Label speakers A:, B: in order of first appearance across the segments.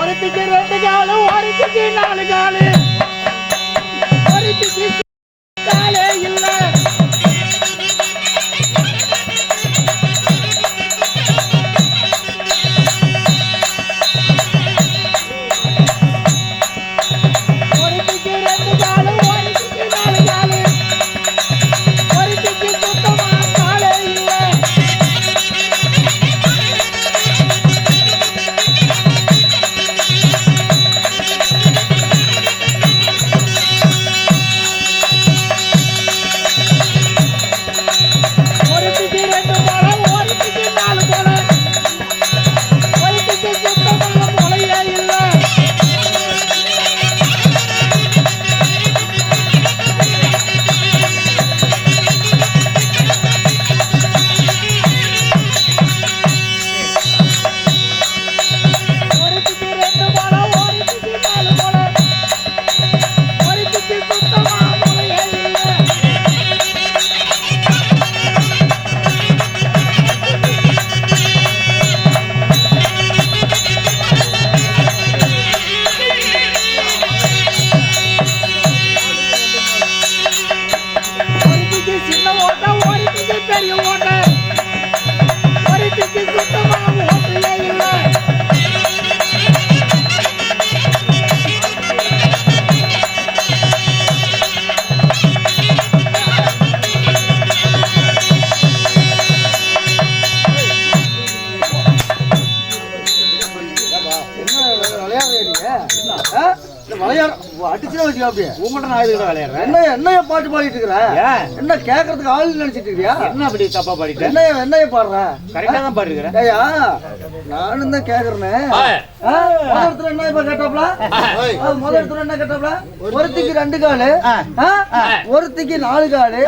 A: ஒருத்திக்கு 2 காலு ஒருத்திக்கு 4 காலு ஒருத்திக்கு காலே இல்ல
B: என்னைய பாட்டு பாடிட்டு இருக்கிற என்ன கேக்குறதுக்கு ஆள் நினைச்சிட்டு இருக்கியா
A: என்ன அப்படி தப்பா பாடிட்ட
B: என்னைய பாடுற
A: கரெக்டா தான் பாடுறேன்
B: நானும் தான் கேக்குறேன் முதல் என்ன இப்ப கேட்டாப்ல முதல் என்ன கேட்டாப்ல ஒருத்திக்கு 2 காலு ஒருத்திக்கு 4 காலு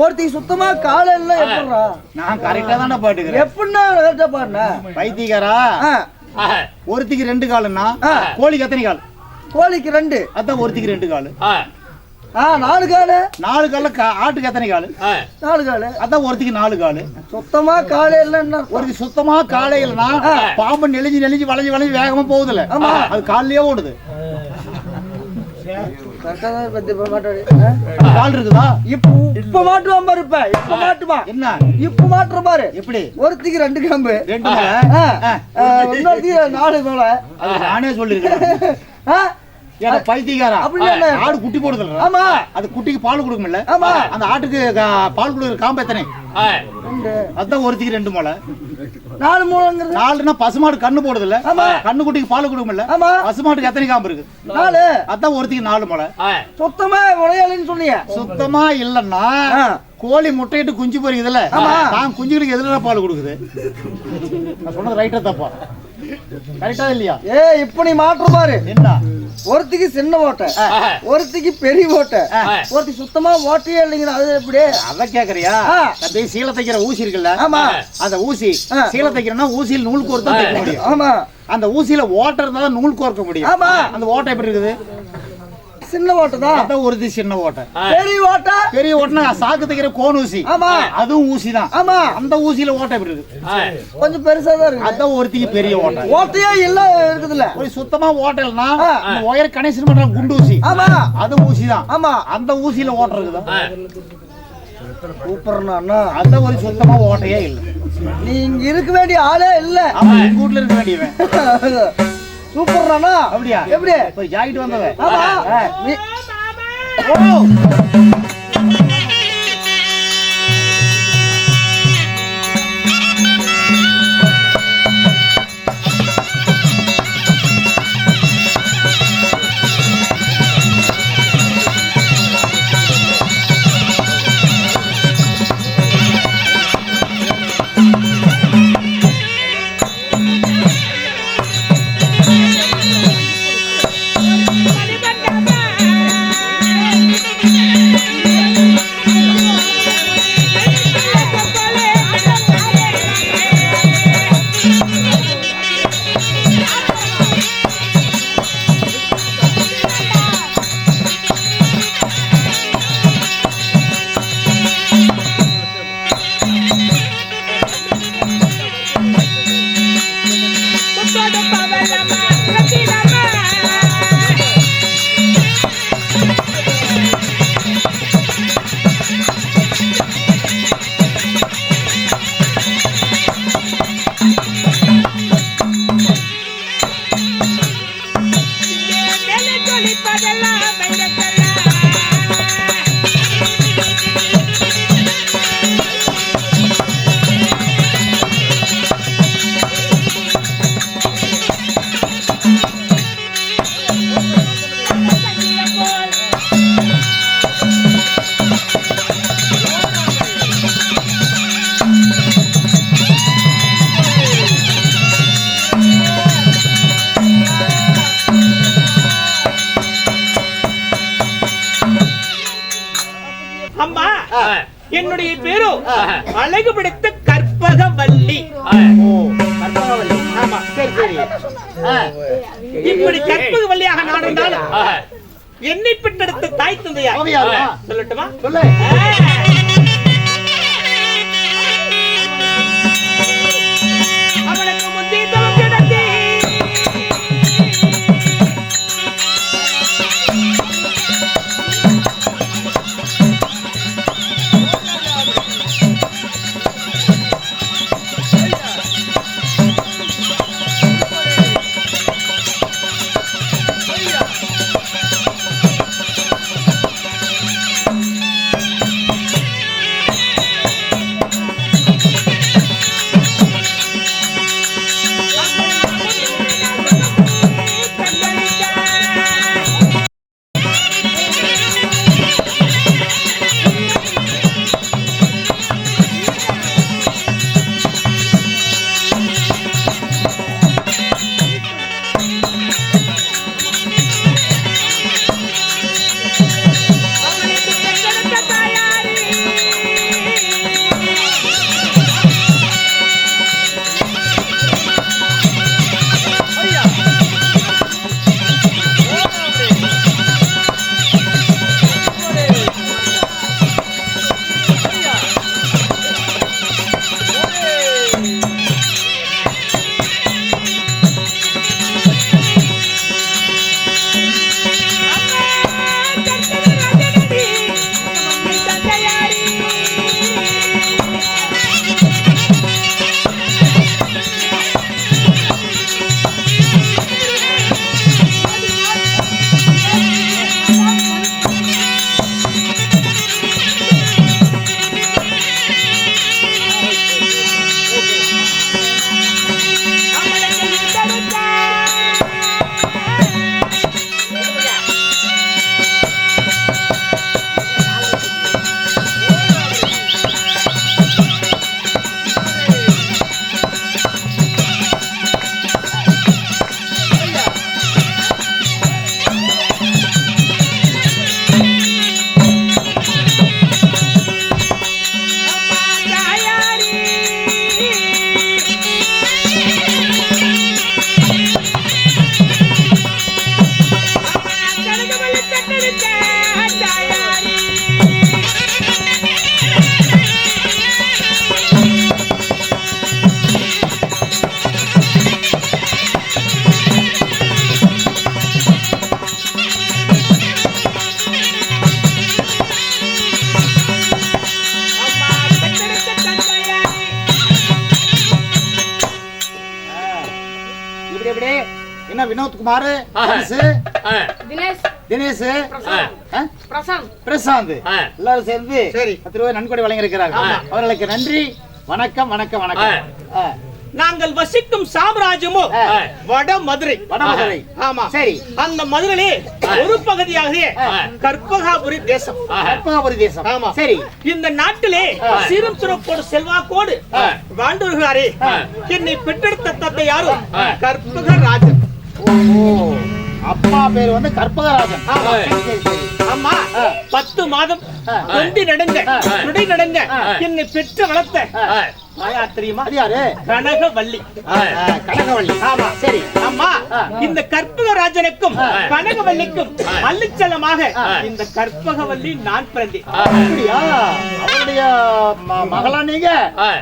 B: ஒருத்திக்கு சுத்தமா கால எல்லாம் எப்படிறா
A: நான் கரெக்டா தானே பாட்டுக்கிறேன்
B: எப்படின்னா கரெக்டா பாடுன
A: பைத்தியக்காரா ஒருத்திக்கு 2 காலுன்னா கோழிக்கு எத்தனை கால்
B: கோழிக்கு 2
A: அதான் ஒருத்திக்கு 2 காலு
B: 4 காலு
A: 4 கால்ல ஆட்டுக்கு எத்தனை காலு
B: 4 காலு
A: அதான் ஒருத்திக்கு 4 காலு
B: சுத்தமா காலே இல்லன்னா
A: ஒருத்தி சுத்தமா காலே இல்லைன்னா பாம்பு நெளிஞ்சு வளைஞ்சு வேகமா போகுதுல்ல அது கால்லயே ஓடுது கால் இருக்குதா
B: இப்ப மாட்டுவான் பாரு இப்ப மாட்டுமா
A: என்ன
B: இப்ப மாட்டுற பாரு
A: எப்படி
B: ஒருத்திக்கு 2 காம்பு
A: 2
B: இன்னொருத்திக்கு 4 மேல
A: நானே சொல்லிருக்கேன் பைத்தியக்காரா ஆடு குட்டி போடுதல்
B: ஆமா
A: அது குட்டிக்கு பால் கொடுக்கும்ல
B: ஆமா
A: அந்த ஆட்டுக்கு பால் கொடுக்குற காம்பு எத்தனை அதான் ஒருத்திக்கு 2 முளை
B: 4 முளைங்கிறது
A: 4னா பசுமாடு கண்ணு போடுதுல்ல கண்ணு குட்டிக்கு பால் கொடுக்கும்ல பசுமாட்டுக்கு எத்தனை காம்பு இருக்கு
B: 4
A: அதான் ஒருத்திக்கு 4 முளை
B: சுத்தமா முளையாளின்னு சொன்னீங்க
A: சுத்தமா இல்லன்னா கோழி முட்டையிட்டு குஞ்சு பொறிக்குதுல்ல தான் குஞ்சுகளுக்கு எதிராக பால் கொடுக்குது நான் சொன்னது ரைட்டா தப்பா கரெக்டா இல்லையா
B: இப்ப நீ மாற்ற பாரு
A: என்ன
B: ஒருத்திக்கு சின்ன ஓட்டை ஒருத்திக்கு பெரிய ஓட்டை ஒருத்தி சுத்தமா ஓட்டையே இல்லைங்கிற அது எப்படி
A: அத கேக்குறியா அப்படியே சீலை தைக்கிற ஊசி இருக்குல்ல
B: ஆமா
A: அந்த ஊசி சீலை தைக்கிறனா ஊசியில் நூல் கோர்த்து தான் தைக்க முடியும்
B: ஆமா
A: அந்த ஊசியில ஓட்டை இருந்தா தான் நூல் கோர்க்க முடியும்
B: ஆமா
A: அந்த ஓட்டை எப்படி இருக்குது
B: சின்ன ஓட்டை தான்
A: அதான் ஒருத்தி சின்ன ஓட்டை
B: பெரிய
A: ஓட்டை சாக்கு தைக்கிற கோன் ஊசி
B: ஆமா
A: அதுவும் ஊசி தான்
B: ஆமா
A: அந்த ஊசியில ஓட்டை எப்படி இருக்கு
B: கொஞ்சம் பெருசா தான் இருக்கு
A: அதான் ஒருத்திக்கு பெரிய ஓட்டை
B: ஓட்டையே இல்ல இருக்குதுல்ல
A: ஒரு சுத்தமா ஓட்டை இல்லனா ஒயர் கனெக்ஷன் பண்ற குண்டு ஊசி
B: ஆமா
A: அது ஊசி தான்
B: ஆமா
A: அந்த ஊசியில ஓட்டை இருக்குதா
B: சூப்பர்னா
A: அந்த ஒரு சுத்தமா ஓட்டையே இல்ல
B: நீ இங்க இருக்க வேண்டிய ஆளே இல்ல
A: ஆமா எங்க வீட்ல இருக்க வேண்டியவன்
B: சூப்பர்னா
A: அப்படியா
B: எப்படி
A: போய் ஜாக்கிட்டு வந்தவ
B: ஆமா
C: என்னுடைய பேரு அழகு பிடித்த கற்பகவல்லி.
A: கற்பகவல்லி.
C: ஆமா,
A: சரி சரி.
C: இப்படி கற்பகவல்லியாக நான் இருந்தாலும் என்னை பெற்றெடுத்த தாய் தந்தையார் சொல்லட்டுமா?
A: சொல்லு.
C: அவனுக்கு முந்தி தவம் கிடந்தே
A: என்ன வினோத்குமார், தினேஷ், பிரசாந்த் எல்லாரும் சேர்ந்து 10 ரூபாய் நன்கொடை வழங்கி இருக்கிறார்கள். அவர்களுக்கு நன்றி. வணக்கம் வணக்கம் வணக்கம்.
C: நாங்கள் வசிக்கும் சாம்ராஜ்யமோ வட மதுரை. ஆமா, சரி. அந்த மதுரையிலே ஒரு பகுதியாக கற்பகாபுரி தேசம்.
A: கற்பகாபுரி தேசம்.
C: ஆமா,
A: சரி.
C: இந்த நாட்டிலே சீரும் சிறப்போடு செல்வாக்கோடு வாழ்ந்துருகிறாரே என்னை பெற்றெடுத்த தந்தை யாரும் கற்பகராஜன்.
A: அப்பா பேர் வந்து கற்பகராஜன்.
C: அம்மா 10 மாதம் கொண்டி நடங்க துடை நடங்க என்னை பெற்று வளர்த்த தாயார் தெரியுமா?
A: யாரு?
C: கனகவல்லி.
A: கனகவல்லி.
C: ஆமா, சரி. அம்மா, இந்த கற்பகராஜனுக்கும் கனகவல்லிக்கும் மல்லிச்சலமாக இந்த கற்பகவல்லி நான் பிறந்தேன்.
A: அப்படியா? அவருடைய மகளா நீங்க?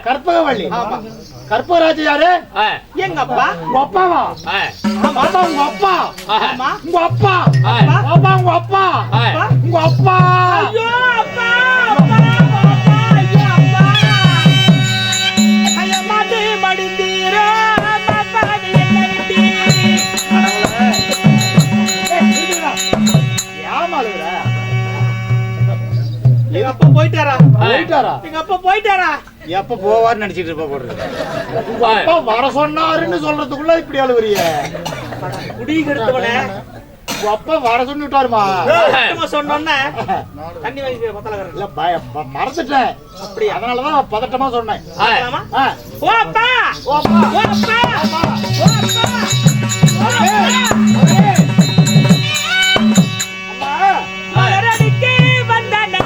A: கற்பகவல்லி.
C: ஆமா.
A: கற்பகராஜ யாரு?
C: எங்க அப்பா.
A: உங்க அப்பாவா?
C: ஆமா,
A: உங்க அப்பா.
C: ஆமா,
A: உங்க அப்பா. உங்க அப்பா. உங்க அப்பா.
C: ஐயோ அப்பா, அப்பா, அப்பா, ஐயோ அப்பா. ஐயோ மாதே மடிந்தீரோ பாப்பா என்ன விட்டீ.
A: ஏமாளுடா.
C: எங்க அப்பா போயிட்டாரா? எங்க அப்பா போயிட்டாரா?
A: எப்ப போவார்னு நினைச்சிட்டு இருப்ப போடுறது. உங்க அப்பா வர சொன்னாருன்னு சொல்றதுக்குள்ள இப்படி அழுவுறிய.
C: குடிக்கிறதுவனே
A: உங்க அப்பா வர சொல்லிட்டாருமா?
C: சொன்னோன்னே தண்ணி வாங்கி பத்தல
A: இல்ல மறந்துட்டேன். அப்படி அதனாலதான் பதட்டமா சொன்னேன்.
C: ஓ அப்பா, ஓ அப்பா, ஓ அப்பா, ஓ அப்பா, அம்மா மலரடிக்கே வந்தனா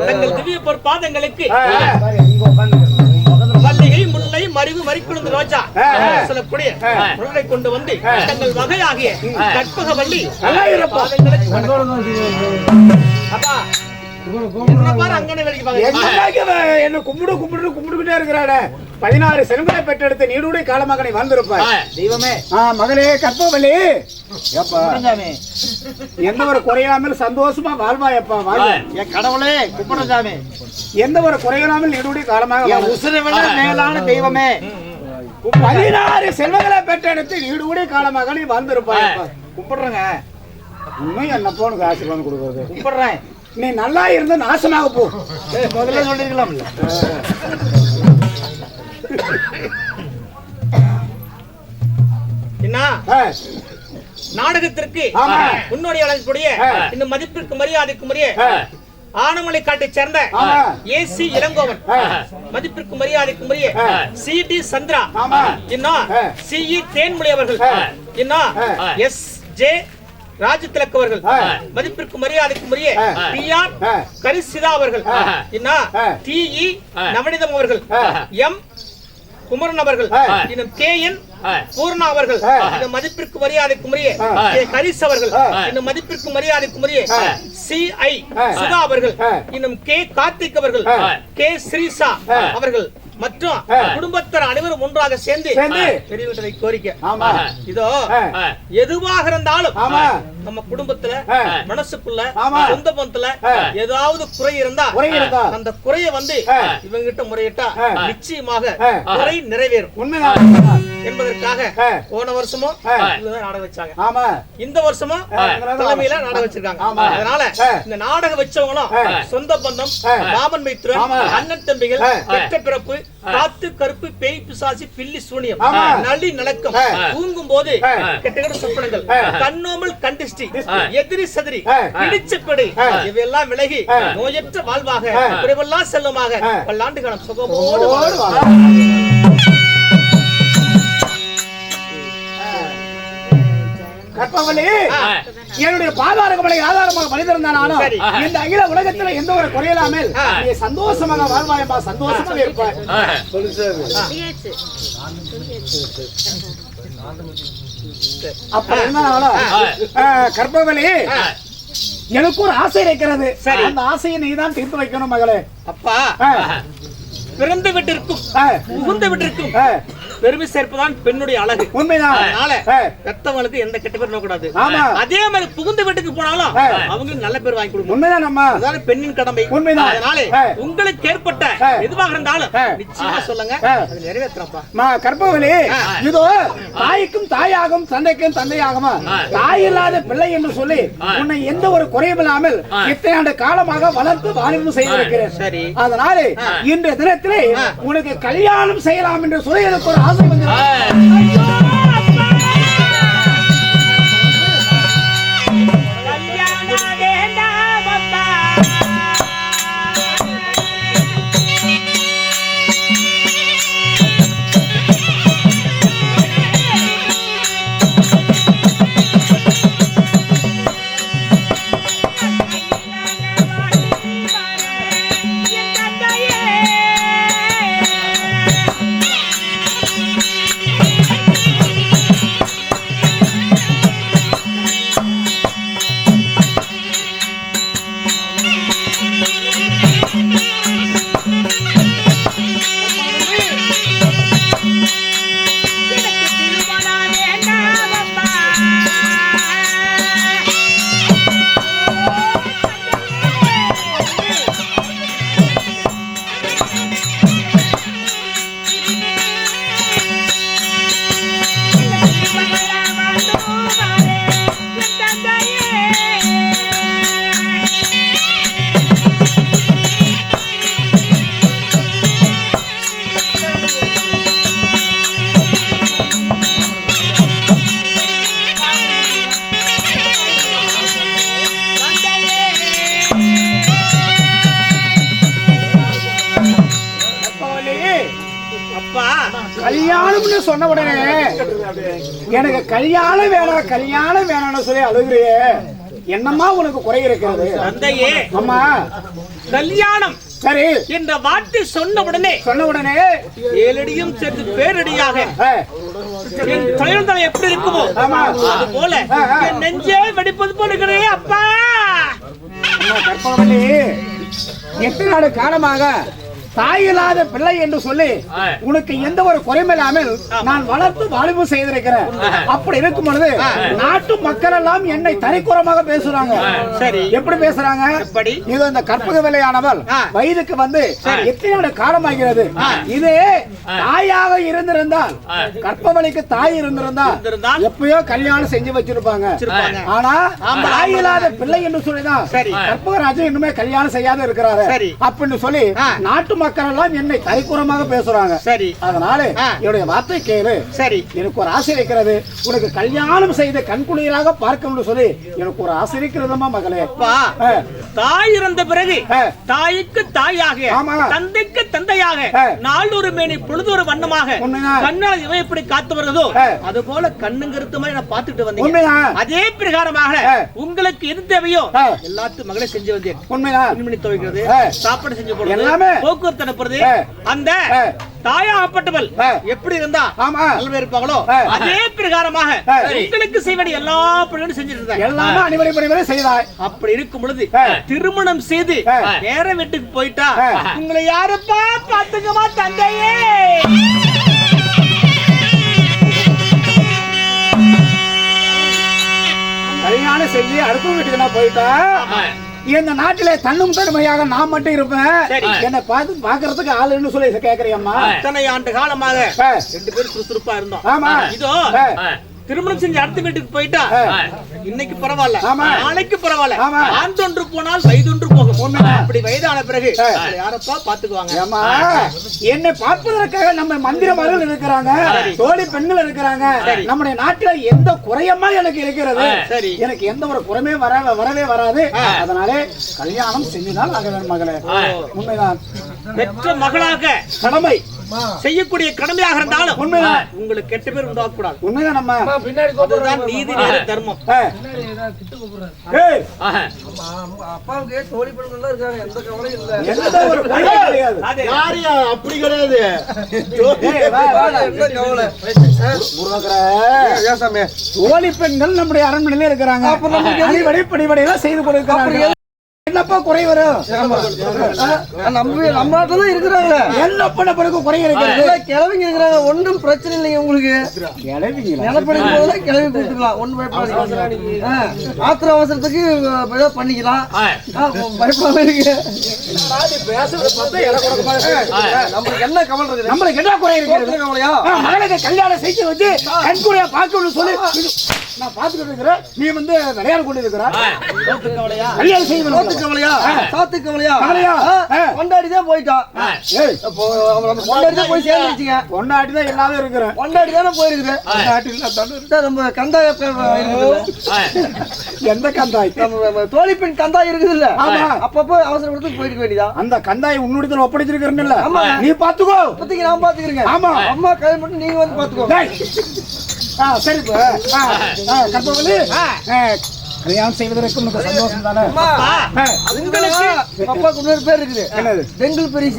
C: தங்கள் திவ்ய பொற்பாதங்களுக்கு மல்லிகை, முல்லை, மருவு, மறிக்குழுந்து, ரோஜா சொல்லக்கூடிய பொருளை கொண்டு வந்து தங்கள் வகையாகிய கற்பக வள்ளி பாதங்களுக்கு அப்பா
D: என்ன கும்பிட்டுக்கிட்டே இருக்கிறானே 16 செல்வங்களை பெற்றெடுத்து நீடுடைய காலமகனை வாழ்ந்திருப்பாய்
A: தெய்வமே.
D: மகளே கற்பவள்ளி எந்த ஒரு குறையாமல் சந்தோஷமா வாழ்வாயப்பா வாழ்வ
A: என் கடவுளே கும்பிடுறாமே.
D: எந்த ஒரு குறையில்லாமல் நீடுடைய காலமாக
A: உசுரை விட மேலான தெய்வமே.
D: 16 செல்வங்களை பெற்றெடுத்து நீடுடைய காலமாக நீ வாழ்ந்திருப்பாய்
A: கும்பிடுறேங்க.
D: உண்மை என்ன போனுக்கு ஆசீர்வாதம் கொடுக்குறது
A: கும்பிடுறேன்.
D: நீ நல்லா இருந்து நாசமாக போ.
A: முதல்ல சொல்லிருக்கலாம்ல.
C: என்ன நாடகத்திற்கு முன்னோடி வழங்கக்கூடிய இந்த மதிப்பிற்கு மரியாதைக்குரிய ஆனமலை காட்டை சேர்ந்த ஏசி இளங்கோவன், மதிப்பிற்கு மரியாதைக்குரிய சி.டி. சந்திரா, இன்னும் சி.இ. தேன்மொழி அவர்கள், இன்னும் எஸ்.ஜே. ராஜதிலக் அவர்கள், மதிப்பிற்கு மரியாதைக்குரிய டி.ஆர். கரிசிதா அவர்கள், இன்னும் டி.இ. நவனிதம் அவர்கள், எம். குமரன் அவர்கள், இன்னும் கே.என். பூர்ணா அவர்கள், இந்த மதிப்பிற்கு மரியாதைக்குரிய ஹரிஸ் அவர்கள், இந்த மதிப்பிற்கு மரியாதைக்குரிய சி.ஐ. சுதா அவர்கள், இன்னும் கே. கார்த்திக் அவர்கள், கே. ஸ்ரீசா அவர்கள் மற்றும் குடும்பத்தார் அனைவரும் ஒன்றாக சேர்ந்து பெரியவர்களை கோரிக்கை இதோ எதுவாக இருந்தாலும் நம்ம குடும்பத்துல மனசுக்குள்ள சொந்த பந்தத்துல ஏதாவது குறை இருந்தா அந்த குறையை வந்து இவங்க கிட்ட முறையிட்டா நிச்சயமாக குறை நிறைவேறும் என்பதற்காக போன வருஷமும் நாடகம் வச்சாங்க, இந்த வருஷமும் தலைமையில நாடகம் வச்சிருக்காங்க. அதனால இந்த நாடகம் வச்சவங்களும் சொந்த பந்தம், மாமன் மைத்துரன், அண்ணன் தம்பிகள், பெற்ற பிறப்பு, காத்து கருப்பு, பேய் பிசாசி, பில்லி சூனியம், நலி நலக்கம், தூங்கும் போது கெட்ட சொப்பனங்கள், கண்ணோமல் கண்டிஷ்டி, எதிரி சதிரி, இடிச்சப்படி இவையெல்லாம் விலகி நோயற்ற வாழ்வாக குறைவெல்லாம் செல்லுமாக பல்லாண்டு காலம் சுகமோடு
D: கற்பவளி என்னுடைய பாதார கமலை ஆதாரமாக மனிதர்ந்தானாலும் இந்த அகில உலகத்துல எந்த ஒரு குறையில்லாமல் நீ சந்தோஷமாக வாழ்வாயப்பா, சந்தோஷமாக இருப்பாய். அப்ப என்ன கற்பவளி எனக்கு ஒரு ஆசை இருக்கிறது. அந்த ஆசையை நீதான் தீர்த்து வைக்கணும் மகளே.
C: அப்பா பிறந்த வீட்டிற்கும் புகுந்த வீட்டிற்கும் பெருமை சேர்ப்பதான் பெண்ணுடைய அழகு.
D: உண்மைதான்.
C: அதனால பெத்தவங்களுக்கு எந்த கெட்ட பேர் கூடாது. அதே மாதிரி புகுந்த வீட்டுக்கு போனாலும் அவங்களுக்கு நல்ல பேர் வாங்கி கொடுக்கணும்.
D: உண்மைதான். நம்ம
C: அதான பெண்ணின் கடமை.
D: உண்மைதான்.
C: அதனால உங்களுக்கு ஏற்பட்ட எதுவாக இருந்தாலும் நிச்சயமா சொல்லுங்க, அது நிறைவேற்றப்பா.
D: கற்பவளி இதோ தாய்க்கும் தாயாகும், தந்தைக்கும் தந்தையாகுமா, தாய் இல்லாத பிள்ளை என்று சொல்லி உன்னை எந்த ஒரு குறையும் இல்லாமல் இத்தனை ஆண்டு காலமாக வளர்த்து வாலிபம் செய்திருக்கிறேன்.
C: சரி,
D: அதனால இன்றைய தினத்திலே உனக்கு கல்யாணம் செய்யலாம் என்று சொல்லி எனக்கு ஒரு ஆசை வந்து கல்யாணம்னு சொன்ன உடனே எனக்கு கல்யாணம் வேணாம் கல்யாணம் வேணாம்னு சொல்லி அழுகுறியே. என்னம்மா உனக்கு குறை இருக்கிறது?
C: தந்தையே,
D: அம்மா
C: கல்யாணம்
D: சரி
C: என்ற வார்த்தை சொன்ன உடனே 7 அடியும் சேர்த்து பேரடியாக என் தொழில்தலை எப்படி இருக்குமோ அது போல என் நெஞ்சே வெடிப்பது போல இருக்கிறேன் அப்பா.
D: கற்பகவல்லி, எத்தனை நாடு காலமாக தாயில்லாத பிள்ளை என்று சொல்லி உனக்கு எந்த ஒரு குறைமில்லாமல் நான் வளர்த்து வாலிபு செய்திருக்கிறேன். அப்படி இருக்கும் பொழுது நாட்டு மக்கள் எல்லாம் என்னை தனிக்குறமாக பேசுறாங்க.
C: சரி,
D: எப்படி பேசுறாங்க? இது இந்த கற்பகவல்லியானவள் வயதுக்கு வந்து எத்தனை காலமாகிறது. இது தாயாக இருந்திருந்தால், கற்பவழிக்கு தாய் இருந்திருந்தால் எப்பயோ கல்யாணம் செஞ்சு வச்சிருப்பாங்க. ஆனா தாயில்லாத பிள்ளை என்று சொல்லிதான் கற்பகராஜன் இன்னுமே கல்யாணம் செய்யாத இருக்கிறாரு அப்படின்னு சொல்லி நாட்டு மக்கள் எல்லாம் என்னை தனிக்குறமாக பேசுறாங்க.
C: சரி,
D: அதனால என்னுடைய வார்த்தை கேளு.
C: சரி,
D: எனக்கு ஒரு ஆசை இருக்கிறது. உனக்கு கல்யாணம் செய்து கண்குளிராக பார்க்கணும்னு சொல்லி எனக்கு ஒரு ஆசை இருக்கிறதம்மா மகளே.
C: தாய் இறந்த பிறகு தாய்க்கு தாயாக, தந்தைக்கு தந்தையாக, நாளொரு மேனி பொழுதொரு வண்ணமாக கண்ணால் இவை எப்படி காத்து வருதோ அது போல கண்ணும் கருத்து மாதிரி நான் பார்த்துட்டு வந்தேன். அதே பிரகாரமாக உங்களுக்கு எது தேவையோ எல்லாத்தையும் மகளே செஞ்சு வந்தேன். துணிமணி துவைக்கிறது, சாப்பாடு செஞ்சு போடுறது, போக்குவரத்து அனுப்புறது, அந்த தாயாகப்பட்டவள் எப்படி இருந்தா நல்லவே இருப்பாங்களோ அதே பிரகாரமாக உங்களுக்கு செய்வடி எல்லா பணியும் செஞ்சுட்டு இருந்தாங்க.
D: எல்லாமே அணிவடை செய்தாய்.
C: அப்படி இருக்கும் பொழுது திருமணம் செய்து வேற வீட்டுக்கு போயிட்டா உங்களை யாருப்பா பாத்துக்கமா தந்தையே?
D: கல்யாணம் செஞ்சு அடுத்த வீட்டுக்கு நான் போயிட்டா இந்த நாட்டிலே தன்னும் தன்மையாக நான் மட்டும் இருப்பேன். என்னை பார்த்து பாக்குறதுக்கு ஆளுன்னு சொல்லி கேக்குறியம்மா.
C: இத்தனை ஆண்டு காலமாக 2 பேரும் சுறுசுறுப்பா இருந்தோம்.
D: ஆமா,
C: இதோ திருமணம் செஞ்சு அடுத்த வீட்டுக்கு போயிட்டா இன்னைக்கு பரவாயில்ல, நாளைக்கு பரவாயில்ல, ஆண்டொன்று போனால் வயதொன்று போகும். அப்படி வயதான பிறகு யாரப்பா பாத்துக்குவாங்க?
D: என்னை பார்ப்பதற்காக நம்ம மந்திரமார்கள் இருக்கிறாங்க, தோழி பெண்கள் இருக்கிறாங்க. நம்முடைய நாட்டுல எந்த குறையமா எனக்கு இருக்கிறது. எனக்கு எந்த ஒரு குறைமே வரவே வராது. அதனால கல்யாணம் செஞ்சுதான் ஆக வேண்டும் மகளே. உண்மைதான்.
C: பெற்ற மகளாக கடமை செய்யக்கூடிய கடமையாக இருந்தாலும் உண்மைதான் உங்களுக்கு கெட்ட பேர் உண்டாக கூடாது.
D: உண்மைதான். நம்ம
C: அதுதான் நீதி நேர தர்மம்.
B: அப்பாவுக்கு தோழி பெண்கள் இருக்காங்க, எந்த கவலையும் இல்ல.
D: எந்த ஒரு குறையும் கிடையாது.
A: யாரியா அப்படி கிடையாது.
B: என்ன கவலை?
D: தோழி பெண்கள் நம்முடைய அரண்மனையில இருக்கிறாங்க. அடிப்படை படிப்படையெல்லாம் செய்து கொடுக்கிறாங்க. என்னப்பா குறை வரும்?
B: நம்ம நாட்டுல இருக்கிறாங்க.
D: என்ன பண்ண பிறகு குறை இருக்கிறது?
B: கிழவிங்க இருக்கிறாங்க, ஒன்றும் பிரச்சனை இல்லைங்க. உங்களுக்கு நிலப்படைக்கும் போதுதான் கிளவி கொடுத்துக்கலாம், ஒன்றும் பயப்படாதீங்க. ஆத்திர அவசரத்துக்கு பண்ணிக்கலாம், பயப்படாம இருக்கு. நம்மளுக்கு என்ன கவலை இருக்கு?
D: நம்மளுக்கு என்ன குறை இருக்கிறது?
B: கவலையா?
D: மகளுக்கு கல்யாணம் செய்து வச்சு கண்குறையா பார்க்கணும்னு சொல்லி நான் பார்த்துக்கிட்டு இருக்கிறேன். நீ வந்து விளையாட கொண்டு இருக்கிற கல்யாணம் செய்ய
B: கவலையா? சாத்து கவலையா? கொண்டாடிதான் போயிட்டான். கொண்டாடிதான் போய் சேர்ந்துச்சுங்க.
D: கொண்டாடிதான் எல்லாரும் இருக்கிறேன்.
B: கொண்டாடிதானே போயிருக்குது. நம்ம கந்தாய
D: எந்த கந்தாய்?
B: நம்ம தோழி பெண் கந்தாய் இருக்குது இல்ல? அப்பப்போ அவசர கொடுத்து போயிருக்க வேண்டியதா?
D: அந்த கந்தாய் உன்னுடைய ஒப்படைச்சிருக்கிறேன் இல்ல? நீ பாத்துக்கோ.
B: இப்போதைக்கு நான் பாத்துக்கிறேங்க.
D: ஆமா,
B: அம்மா கல்யாணம் பண்ணி நீங்க வந்து பாத்துக்கோ.
D: சரி கற்பவல்லி, கல்யாணம் செய்வதற்கு உனக்கு சந்தோஷம் தானே?
B: அப்பாவுக்கு இன்னொரு பேர் இருக்குது. என்னது? பெங்கல் பெரிய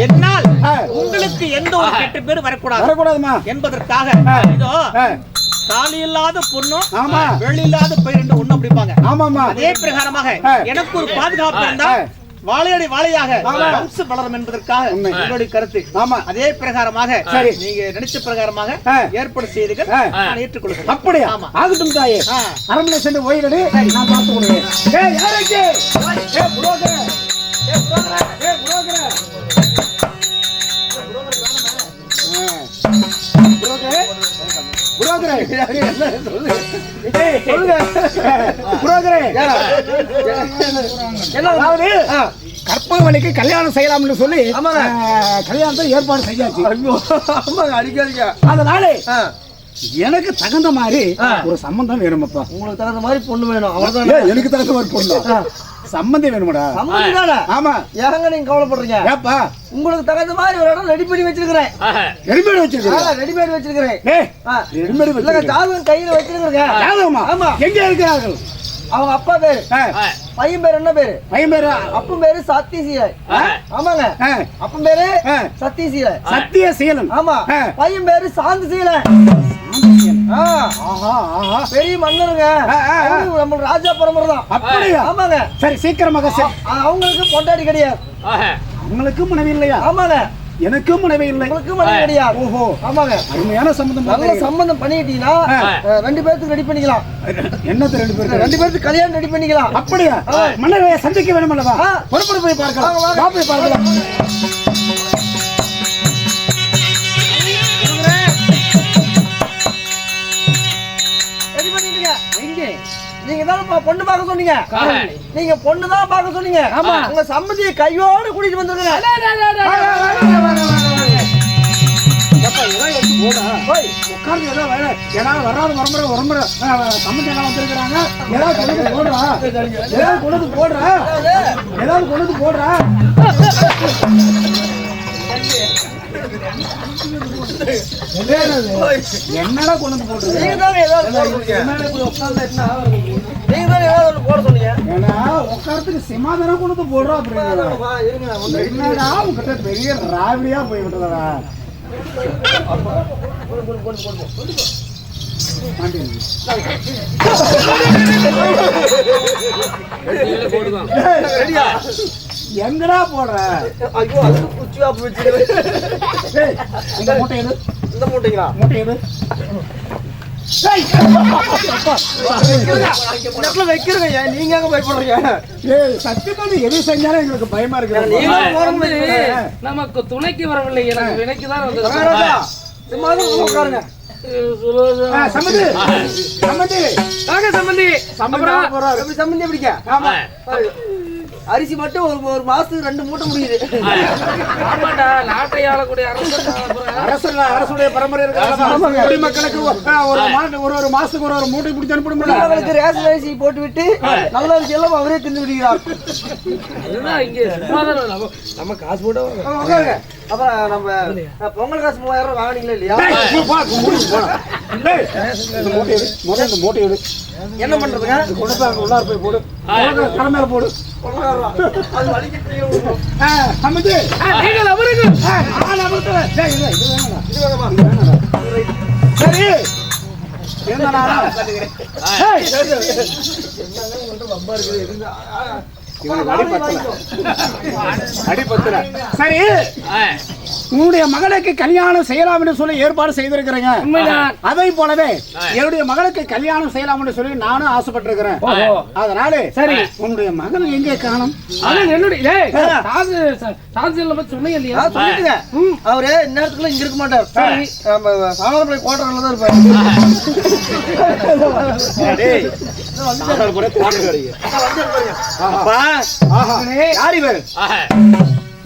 C: என்னால் உங்களுக்கு எந்த ஒரு கெட்ட பேர் வரக்கூடாதுமா என்பதற்காக இதோ தாலி இல்லாத பொண்ணும் வெள்ளி இல்லாத பயிர் ஒண்ணு அப்படிப்பாங்க. அதே பிரகாரமாக எனக்கு ஒரு பாதுகாப்பு இருந்தா வாழையடி வாழையாக வம்ச வளரும் என்பதற்காக உங்களுடைய கருத்து. அதே பிரகாரமாக நீங்க நினைச்ச பிரகாரமாக ஏற்பாடு செய்துகள் நான் ஏற்றுக்கொள்கிறேன்.
D: அப்படியா? ஆகட்டும் தாயே. அரண்மனை சென்று ஓய்வெடு, நான் பார்த்துக் கொள்கிறேன். கற்பகவல்லிக்கு கல்யாணம் செய்யலாம்னு சொல்லி கல்யாணத்தை ஏற்பாடு செய்யாச்சு.
B: அடிக்காதீங்க.
D: அதனால எனக்கு தகுந்த மாதிரி ஒரு சம்பந்தம் வேணுமப்பா.
B: உங்களுக்கு தகுந்த மாதிரி பொண்ணு வேணும். அவ்வளவுதான்.
D: எனக்கு தகுந்த மாதிரி பொண்ணு சம்பந்தி வேணுமாடா?
B: சம்மந்தி தானே?
D: ஆமா.
B: ஏங்க நீங்க கவலைப்படுறீங்க?
D: ஏப்பா
B: உங்களுக்கு தகுந்த மாதிரி ஒரு இடம் ரெடி பண்ணி வச்சிருக்கிறேன்.
D: ரெடிமேட் வச்சிருக்கீங்க?
B: ரெடிமேட் வச்சிருக்கிறேன்.
D: ரெடிமேட்
B: இல்லங்க, ஜாதகம் கையில வச்சிருக்கிறேன்.
D: ஜாதகமா?
B: ஆமா.
D: எங்க இருக்கிறார்கள்?
B: அவங்க அப்பா பேரு, பையன் பேரு என்ன பேரு?
D: பையன் பேரு
B: அப்பன் பேரு சத்தியசீலன். ஆமாங்க, அப்பன் பேரு சத்தியசீலன்.
D: சத்தியசீலன்.
B: ஆமா. பையன் பேரு சாந்தசீலன். பெரிய மன்னருங்க. நம்ம ராஜா பரம்பரை தான்.
D: அப்படியா?
B: ஆமாங்க.
D: சரி, சீக்கிரமாக
B: அவங்களுக்கு பொண்டாடி கிடையாது.
D: உங்களுக்கு மனைவி இல்லையா?
B: ஆமாங்க.
D: எனக்கும் மனைவி இல்லை.
B: உங்களுக்கு மனைவி கிடையாது.
D: ஓஹோ,
B: ஆமாங்க.
D: அருமையான சம்பந்தம்.
B: நல்ல சம்பந்தம் பண்ணிட்டீங்கன்னா 2 பேருக்கு ரெடி பண்ணிக்கலாம்.
D: என்னது 2 பேருக்கு?
B: 2 பேருக்கு கல்யாணம் ரெடி பண்ணிக்கலாம்.
D: அப்படியா? மன்னரை சந்திக்க வேணும் அல்லவா? புறப்பட்டு போய் பார்க்கலாம். வா, போய் பார்க்கலாம்.
B: ரெடி பண்ணிட்டீங்க. எங்க நீங்க தான் பொண்ணு பார்க்க சொன்னீங்க. நீங்க பொண்ணு தான் பார்க்க சொன்னீங்க. ஆமா. உங்க சம்மதியை கையோட கூட்டிட்டு வந்துருங்க.
D: என்னடா கொண்டு போட்டு
B: நீங்க தான் ஏதாவது போட சொன்னீங்க.
D: ஏன்னா உட்காரத்துக்கு சிமாதானம் கொண்டு போடுறோம் அப்படின்னு. என்னடா உங்ககிட்ட பெரிய ராவடியா போய் விட்டுறா. எங்கடா போடுற?
B: ஐயோ, அது குச்சி ஆப்பு வச்சு.
D: இந்த மூட்டை எது?
B: இந்த மூட்டைங்களா?
D: மூட்டை எது?
B: வைக்கிறீங்க. நீங்க அங்க பயப்படுறீங்க.
D: சத்தியமா எது செஞ்சாலும் எங்களுக்கு பயமா இருக்கு.
E: நமக்கு துணைக்கு வரவில்லை, எனக்கு வினைக்கு தான் வந்து.
B: உட்காருங்க.
D: சம்பந்தி சம்பந்தி
E: வாங்க சம்பந்தி.
B: எப்படி சம்பந்தி எப்படிங்க?
D: ஆமா.
B: அரிசி மட்டும் ஒரு மாசத்துக்கு 2 மூட்டை முடியுது.
E: ஆமாண்டா, நாட்டை ஆளக்கூடிய
D: அரசுடைய பரம்பரை இருக்கு. மக்களுக்கு ஒரு மாசத்துக்கு ஒரு மூட்டை பிடிச்சு அனுப்ப முடியும்.
B: அவங்களுக்கு ரேஷன் அரிசி போட்டு விட்டு நல்ல அரிசி எல்லாம் அவரே தின்னு விடுகிறார்.
E: இங்க நம்ம காசு போட்டு
B: அப்புறம் நம்ம பொங்கல் காசு 3000 வாங்கினீங்களா இல்லையா?
D: மூட்டை எடு.
B: என்ன பண்றதுங்க?
D: உள்ளார போய் போடு. கடமையில போடு.
B: அது வலிக்கிட்டு
D: சம்பந்தி
E: நீங்கள் அவருக்கு
D: சரி சரி, உன்னுடைய மகளுக்கு கல்யாணம் செய்யலாம் என்று சொல்லி ஏற்பாடு செய்திருக்கிறேங்க. அதை போலவே என்னுடைய மகளுக்கு கல்யாணம் செய்யலாம் என்று சொல்லி நானும் ஆசைப்பட்டிருக்கிறேன். அதனால சரி, உன்னுடைய மகள் எங்கே காணும்?
E: என்னுடைய சொன்னீங்க இல்லையா?
B: சொல்லிட்டுங்க. அவரு இந்நேரத்துக்குள்ள இங்க இருக்க மாட்டார். சரி, நம்ம சாதாரண கோட்டர்ல தான் இருப்பாரு.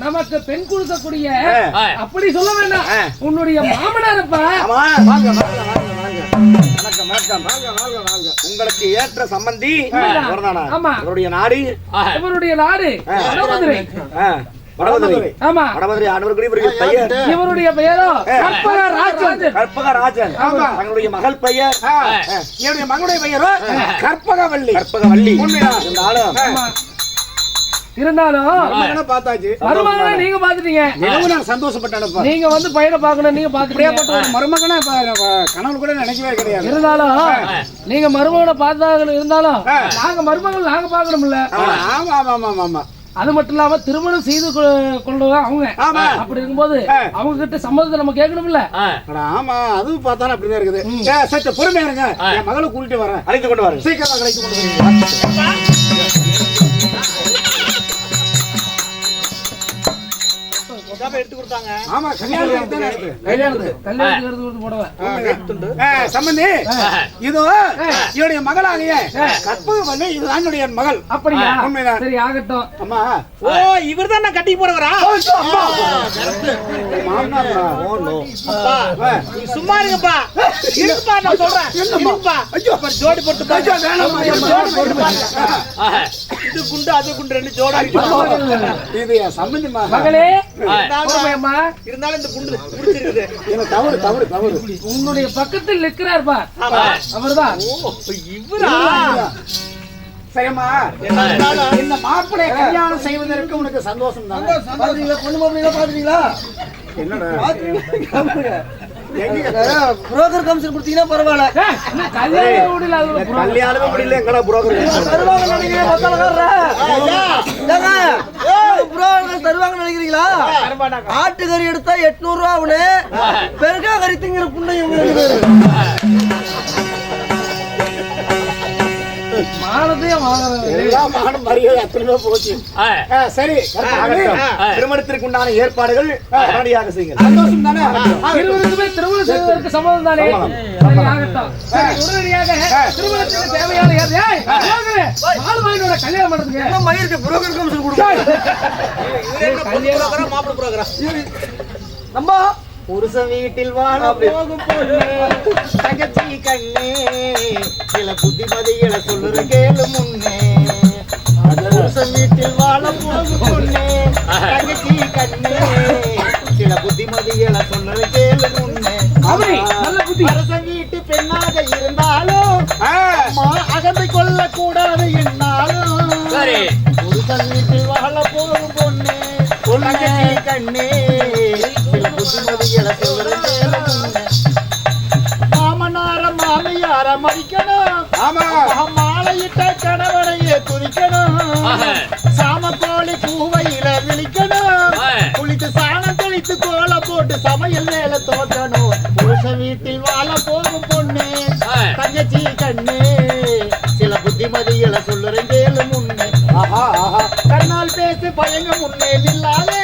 E: நமக்கு பெண் கொடுக்கக்கூடிய அப்படி சொல்ல வேண்டாம், உன்னுடைய மாமனாரப்பா.
D: உங்களுக்கு ஏற்ற சம்பந்தி
E: இவருடைய
D: நாடு
E: வடமதுரை.
D: வடமதுரை.
E: ஆமா,
D: வடமதுரை ஆண்டவர்களுடைய பெயர்.
E: இவருடைய பெயரோ கற்பகராஜன்.
D: கற்பகராஜன். தங்களுடைய மகள் பெயர், என்னுடைய மகளுடைய பெயரோ கற்பகவல்லி. கற்பகவல்லி.
E: இருந்தாலும்
D: பார்த்தாச்சு,
E: மருமகனை நீங்க பாத்துட்டீங்க.
D: நான் சந்தோஷப்பட்டேன்.
E: நீங்க வந்து பையனை பார்க்கணும், நீங்க பாத்துட்டு
D: ஒரு மருமகனை கனவு கூட நினைக்கவே கிடையாது.
E: இருந்தாலும் நீங்க மருமகனை பார்த்தா இருந்தாலும் நாங்க மருமகள் நாங்க பாக்கணும்ல.
D: ஆமா ஆமா ஆமா ஆமா.
E: அது மட்டும் இல்லாம திருமணம் செய்து கொள்ளுவா அவங்க. அப்படி இருக்கும்போது அவங்க கிட்ட சம்மதத்தை நம்ம கேட்கணும்ல.
D: ஆமா, அதுவும் பார்த்தாலும் அப்படிதான் இருக்குது. சற்று பொறுமையா இருங்க, என் மகளை கூட்டிட்டு வரேன். அழைத்து கொண்டு வரேன். சீக்கிரம் அழைத்து கொண்டு வரேன்.
C: எடுத்து கொடுத்தாங்க.
D: ஆமா, சம்பந்தி இதோ என்னுடைய மகளாகிய கற்பகவல்லி, இதுதான் என்னுடைய மகள்.
E: அப்படியா?
D: உண்மைதான்.
E: சரி, ஆகட்டும்.
D: அம்மா,
C: ஓ, இவர்தான் நான் கட்டி போறவரா?
D: மாமனாரா?
C: சும்மா இருங்கப்பா. இருப்பா நான் சொல்றேன் இருப்பா அப்ப ஜோடி போட்டு பாரு ஜோடி போட்டு பாரு இது குண்டு அது குண்டு ரெண்டு ஜோடி
D: இது சம்பந்தமா
E: மகளே பொறுமையம்மா.
C: இருந்தாலும் இந்த குண்டு புடிச்சிருக்குது
D: எனக்கு தவறு தவறு தவறு
E: உன்னுடைய பக்கத்தில் நிற்கிறார் பார் அவர்தான்.
C: ஓ இவரா
D: சரிம்மா இந்த மாப்பிளை கல்யாணம் செய்வதற்கு உனக்கு சந்தோஷம் தானே?
B: பாத்தீங்களா பொண்ணு மாப்பிள்ளை பாத்தீங்களா?
D: என்னடா
B: புரோக்கர் கமிஷன் கொடுத்தீங்கன்னா பரவாயில்ல.
E: என்ன கல்யாணம் முடியல அது ஒரு
D: கல்யாணமே முடியல எங்கடா புரோக்கர்
B: தருவாங்க நினைக்கிறீங்க புரோக்கர் தருவாங்க நினைக்கிறீங்களா? ஆட்டுக்கறி எடுத்தா 800 ரூபா அவனு பெருக்கா கறி திங்கிற புண்ணை
E: மானத்தையும் வாங்குறது.
D: எல்லாம் மானம் மரியாதை அத்தனை போச்சு. சரி திருமணத்திற்கு உண்டான ஏற்பாடுகள் உடனடியாக செய்யுங்க. சந்தோஷம் தானே?
E: இருவருக்குமே திருமணம் செய்வதற்கு சம்மதம் தானே? சரி, ஆகட்டும். சரி, உடனடியாக திருமணத்துக்கு தேவையான கல்யாணம் பண்றதுக்கு
B: மயிருக்கு புரோக்கர் கமிஷன் கொடுக்க
C: மாப்பிள்ளை புரோக்கரா
B: நம்ம
A: புருஷன் வீட்டில் வாழ போகும் பொண்ணு தங்கச்சி கண்ணே சில புத்திமதிகளை சொல்லுற கேளு முன்னே புருஷன் வீட்டில் வாழ போகும் பொண்ணு தங்கச்சி கண்ணே சில புத்திமதிகளை சொல்லுற கேளு முன்னே அரசன் வீட்டு பெண்ணாக இருந்தாலும் அகந்தை கொள்ள கூடாது என்னாலும் புருஷன் வீட்டில் வாழ போகும் பொண்ணு தங்கச்சி கண்ணே மாமனார மாமியார மதிக்கணும் மாலையிட்ட கணவனையே துதிக்கணும் சாமக்கோழி பூவையில விழிக்கணும் குளித்து சாணம் தெளித்து கோல போட்டு சமையல் வேலை தோக்கணும் புருஷ வீட்டில் வாழ போகும் பொண்ணு தங்கச்சி கண்ணு சில புத்திமதிகளை சொல்லுறேன் கேளு முன்னே கண்ணால் பேசி பயங்க முன்னே நில்லாலே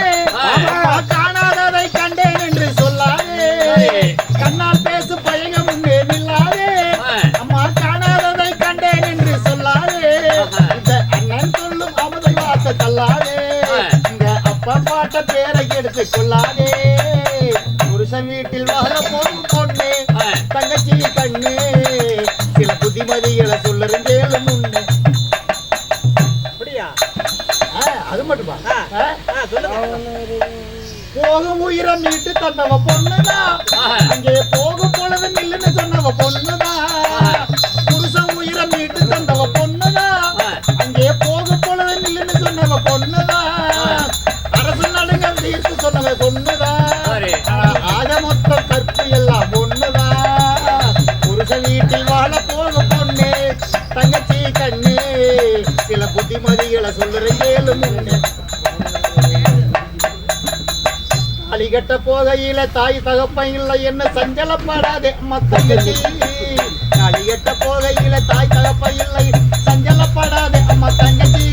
A: காணாததை கண்டேன் என்று சொல்லாதே கண்ணால் பேசு பயங்க முன்னே நில்லாதே அம்மா காணாததை கண்டேன் என்று சொல்லாதே இந்த அண்ணன் சொல்லும் அமுதை வார்த்தை தள்ளாதே இந்த அப்பா பாட்ட பேரை எடுத்து கொள்ளாதே புருஷன் வீட்டில் வாழ போகும் பொண்ணு தங்கச்சி கண்ணு சில புத்திமதிகளை சொல்லுறேன் கேளு முன்னே. அது மட்டுமா போகும் உயிரை மீட்டு தந்தவ பொண்ணுதான் அங்கே போகும் பொழுது நில்லுன்னு சொன்னவ பொண்ணுதான் புருஷன் உயிரை மீட்டு தந்தவ பொண்ணுதான் அங்கே போகும் பொழுது நில்லுன்னு சொன்னவ பொண்ணுதான் அரசு நடுங்கம் தீர்த்து சொன்னவ பொண்ணுதான் ஆக மொத்தம் கற்பு எல்லாம் பொண்ணுதான் புருஷன் வீட்டில் வாழ போகும் பொண்ணு தங்கச்சி கண்ணு சில புத்திமதிகளை சொல்லுறேன் கேளு முன்னே. அலிகட்ட போகையில தாய் தகப்பன் இல்லை என்ன சஞ்சலப்படாதே அம்மா தங்கச்சி அலிகட்ட போகையில தாய் தகப்பன் இல்லை சஞ்சலப்படாதே அம்மா தங்கச்சி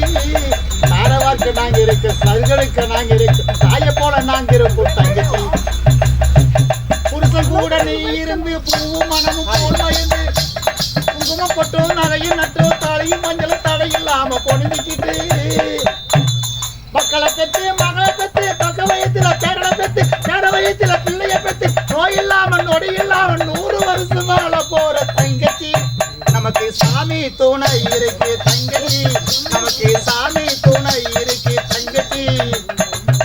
A: தாரவார்க்கு நாங்க இருக்கு சர்களுக்கு நாங்க இருக்கு தாயை போல நாங்க இருப்போம் தங்கச்சி புருஷன் கூட நீ இருந்து பூவும் மனமும் போல் மயந்து குங்குமம் போட்டும் நகையும் நட்டு தாளையும் மஞ்சள் தடையில்லாம பொழுதுக்கிட்டு மக்களை பெற்று மகளை பெற்று பக்க வயத்துல பேரனை பெற்று பேர வயத்துல பிள்ளைய பெற்று நோய் இல்லாம நொடி இல்லாம 100 வருஷம் வாழ போற தங்கச்சி நமக்கு சாமி துணை இருக்கு தங்கச்சி நமக்கு சாமி துணை இருக்கு தங்கச்சி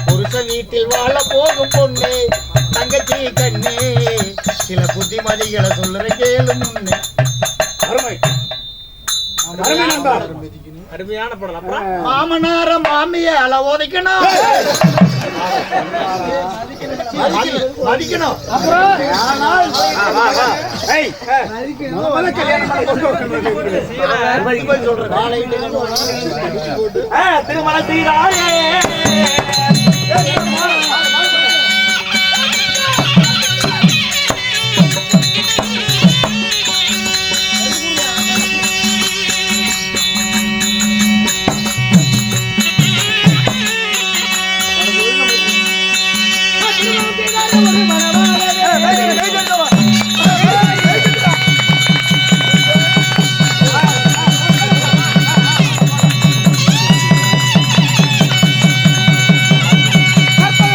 A: புருஷ வீட்டில் வாழ போகும் பொண்ணு தங்கச்சி கண்ணு சில புத்திமதிகளை சொல்லுற கேளு முன்னே.
C: அருமையான படம்
A: மாமனார மாமியால உதைக்கணும் மதிக்கணும்
C: திருமணம் செய்தாயே
E: கற்பக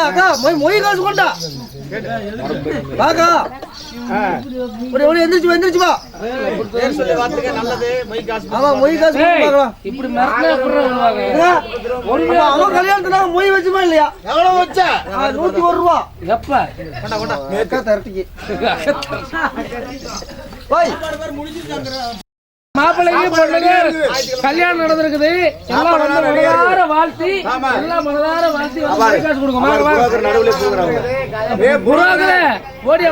B: அக்கா மொய் காசு கொண்டா வாக்கா எந்திரிச்சு வா
C: பேர் சொல்லி வார்த்தைங்க நல்லது மொய் காசு
B: ஆமா மொய் காசு பார்க்கலாம்
E: இப்படி மிரட்டினா எப்படி விடுவாங்க?
B: அவன் கல்யாணத்துல மொய் வச்சுமா இல்லையா
A: எவ்வளவு வச்ச
B: 101 ரூபா
E: எப்ப?
B: அக்கா தரட்டிக்கு போய்
E: மாப்பிள்ளைக்கு பொண்ணுங்க கல்யாணம் நடந்திருக்குது. எல்லாம் வந்து மனதார வாழ்த்தி எல்லாம் மனதார வாழ்த்தி வந்து மொய் காசு கொடுங்க. புரோக்கரே,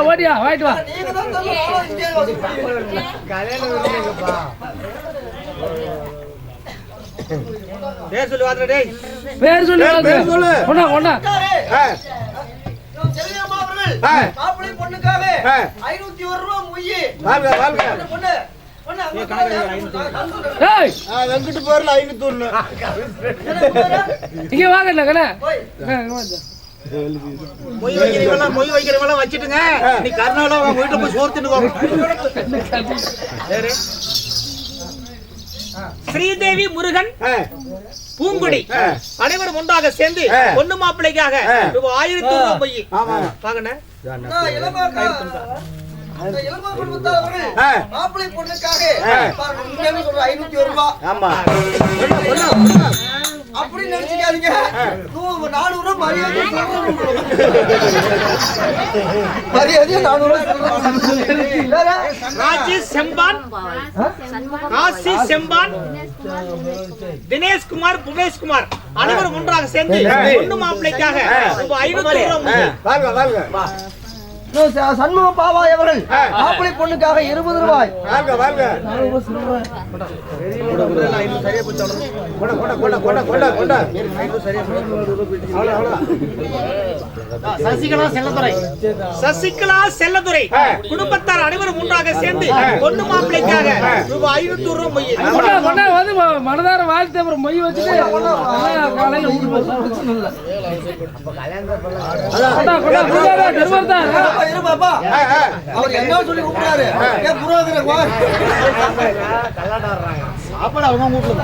E: ஓடியா வாங்கிட்டு வா.
C: பேர் சொல்லி வார்த்தை டேய்.
E: பேர் சொல்லு கொண்டா
B: மாப்பிள்ளை பொண்ணுக்காக 501 ரூபா மொய் பொண்ணு
E: ஏய்
A: வெங்கிட்டு பேர்ல 501
E: இங்க வாங்க இல்ல கண்ணே.
C: மொய் வைக்கிறவங்க வச்சிட்டுங்க. நீ கர்நாடகா உங்க வீட்டுல போய் சோறு தின்னுக்கோ. ஸ்ரீதேவி முருகன் பூங்குடி அனைவரும் ஒன்றாக சேர்ந்து பொண்ணு மாப்பிள்ளைக்காக ரூபாய் 1000 ரூபாய் மொய் வாங்கண்ணே.
B: மாப்பிள்ளை பொண்ணுக்காக 501 ரூபா அப்படி நினைச்சுக்காதீங்க. 400 ரூபா மரியாதை 400 ரூபா.
C: ராஜி செம்பான் காசி செம்பான் தினேஷ்குமார் புவேஷ்குமார் அனைவரும் ஒன்றாக சேர்ந்து பொண்ணு மாப்பிள்ளைக்காக ரூபாய் 500 ரூபாய்
B: சண்முக பாவாய் அவர்கள் மாப்பிள்ளை பொண்ணுக்காக 20 ரூபாய்.
C: சசிகலா செல்லதுரை குடும்பத்தார் அனைவரும் ஒன்றாக சேர்ந்து பொண்ணு மாப்பிள்ளைக்காக ரூபாய் 500 ரூபாய்
E: கொண்டா வந்து மனதார வாழ்த்து அப்புறம் மொய் வச்சுட்டு காலையில ஊட்டு போச்சு.
B: இருப்பாப்பா அவர் என்ன சொல்லி கூப்பிடாரு
A: சாப்பாடு அவங்க வீட்டுல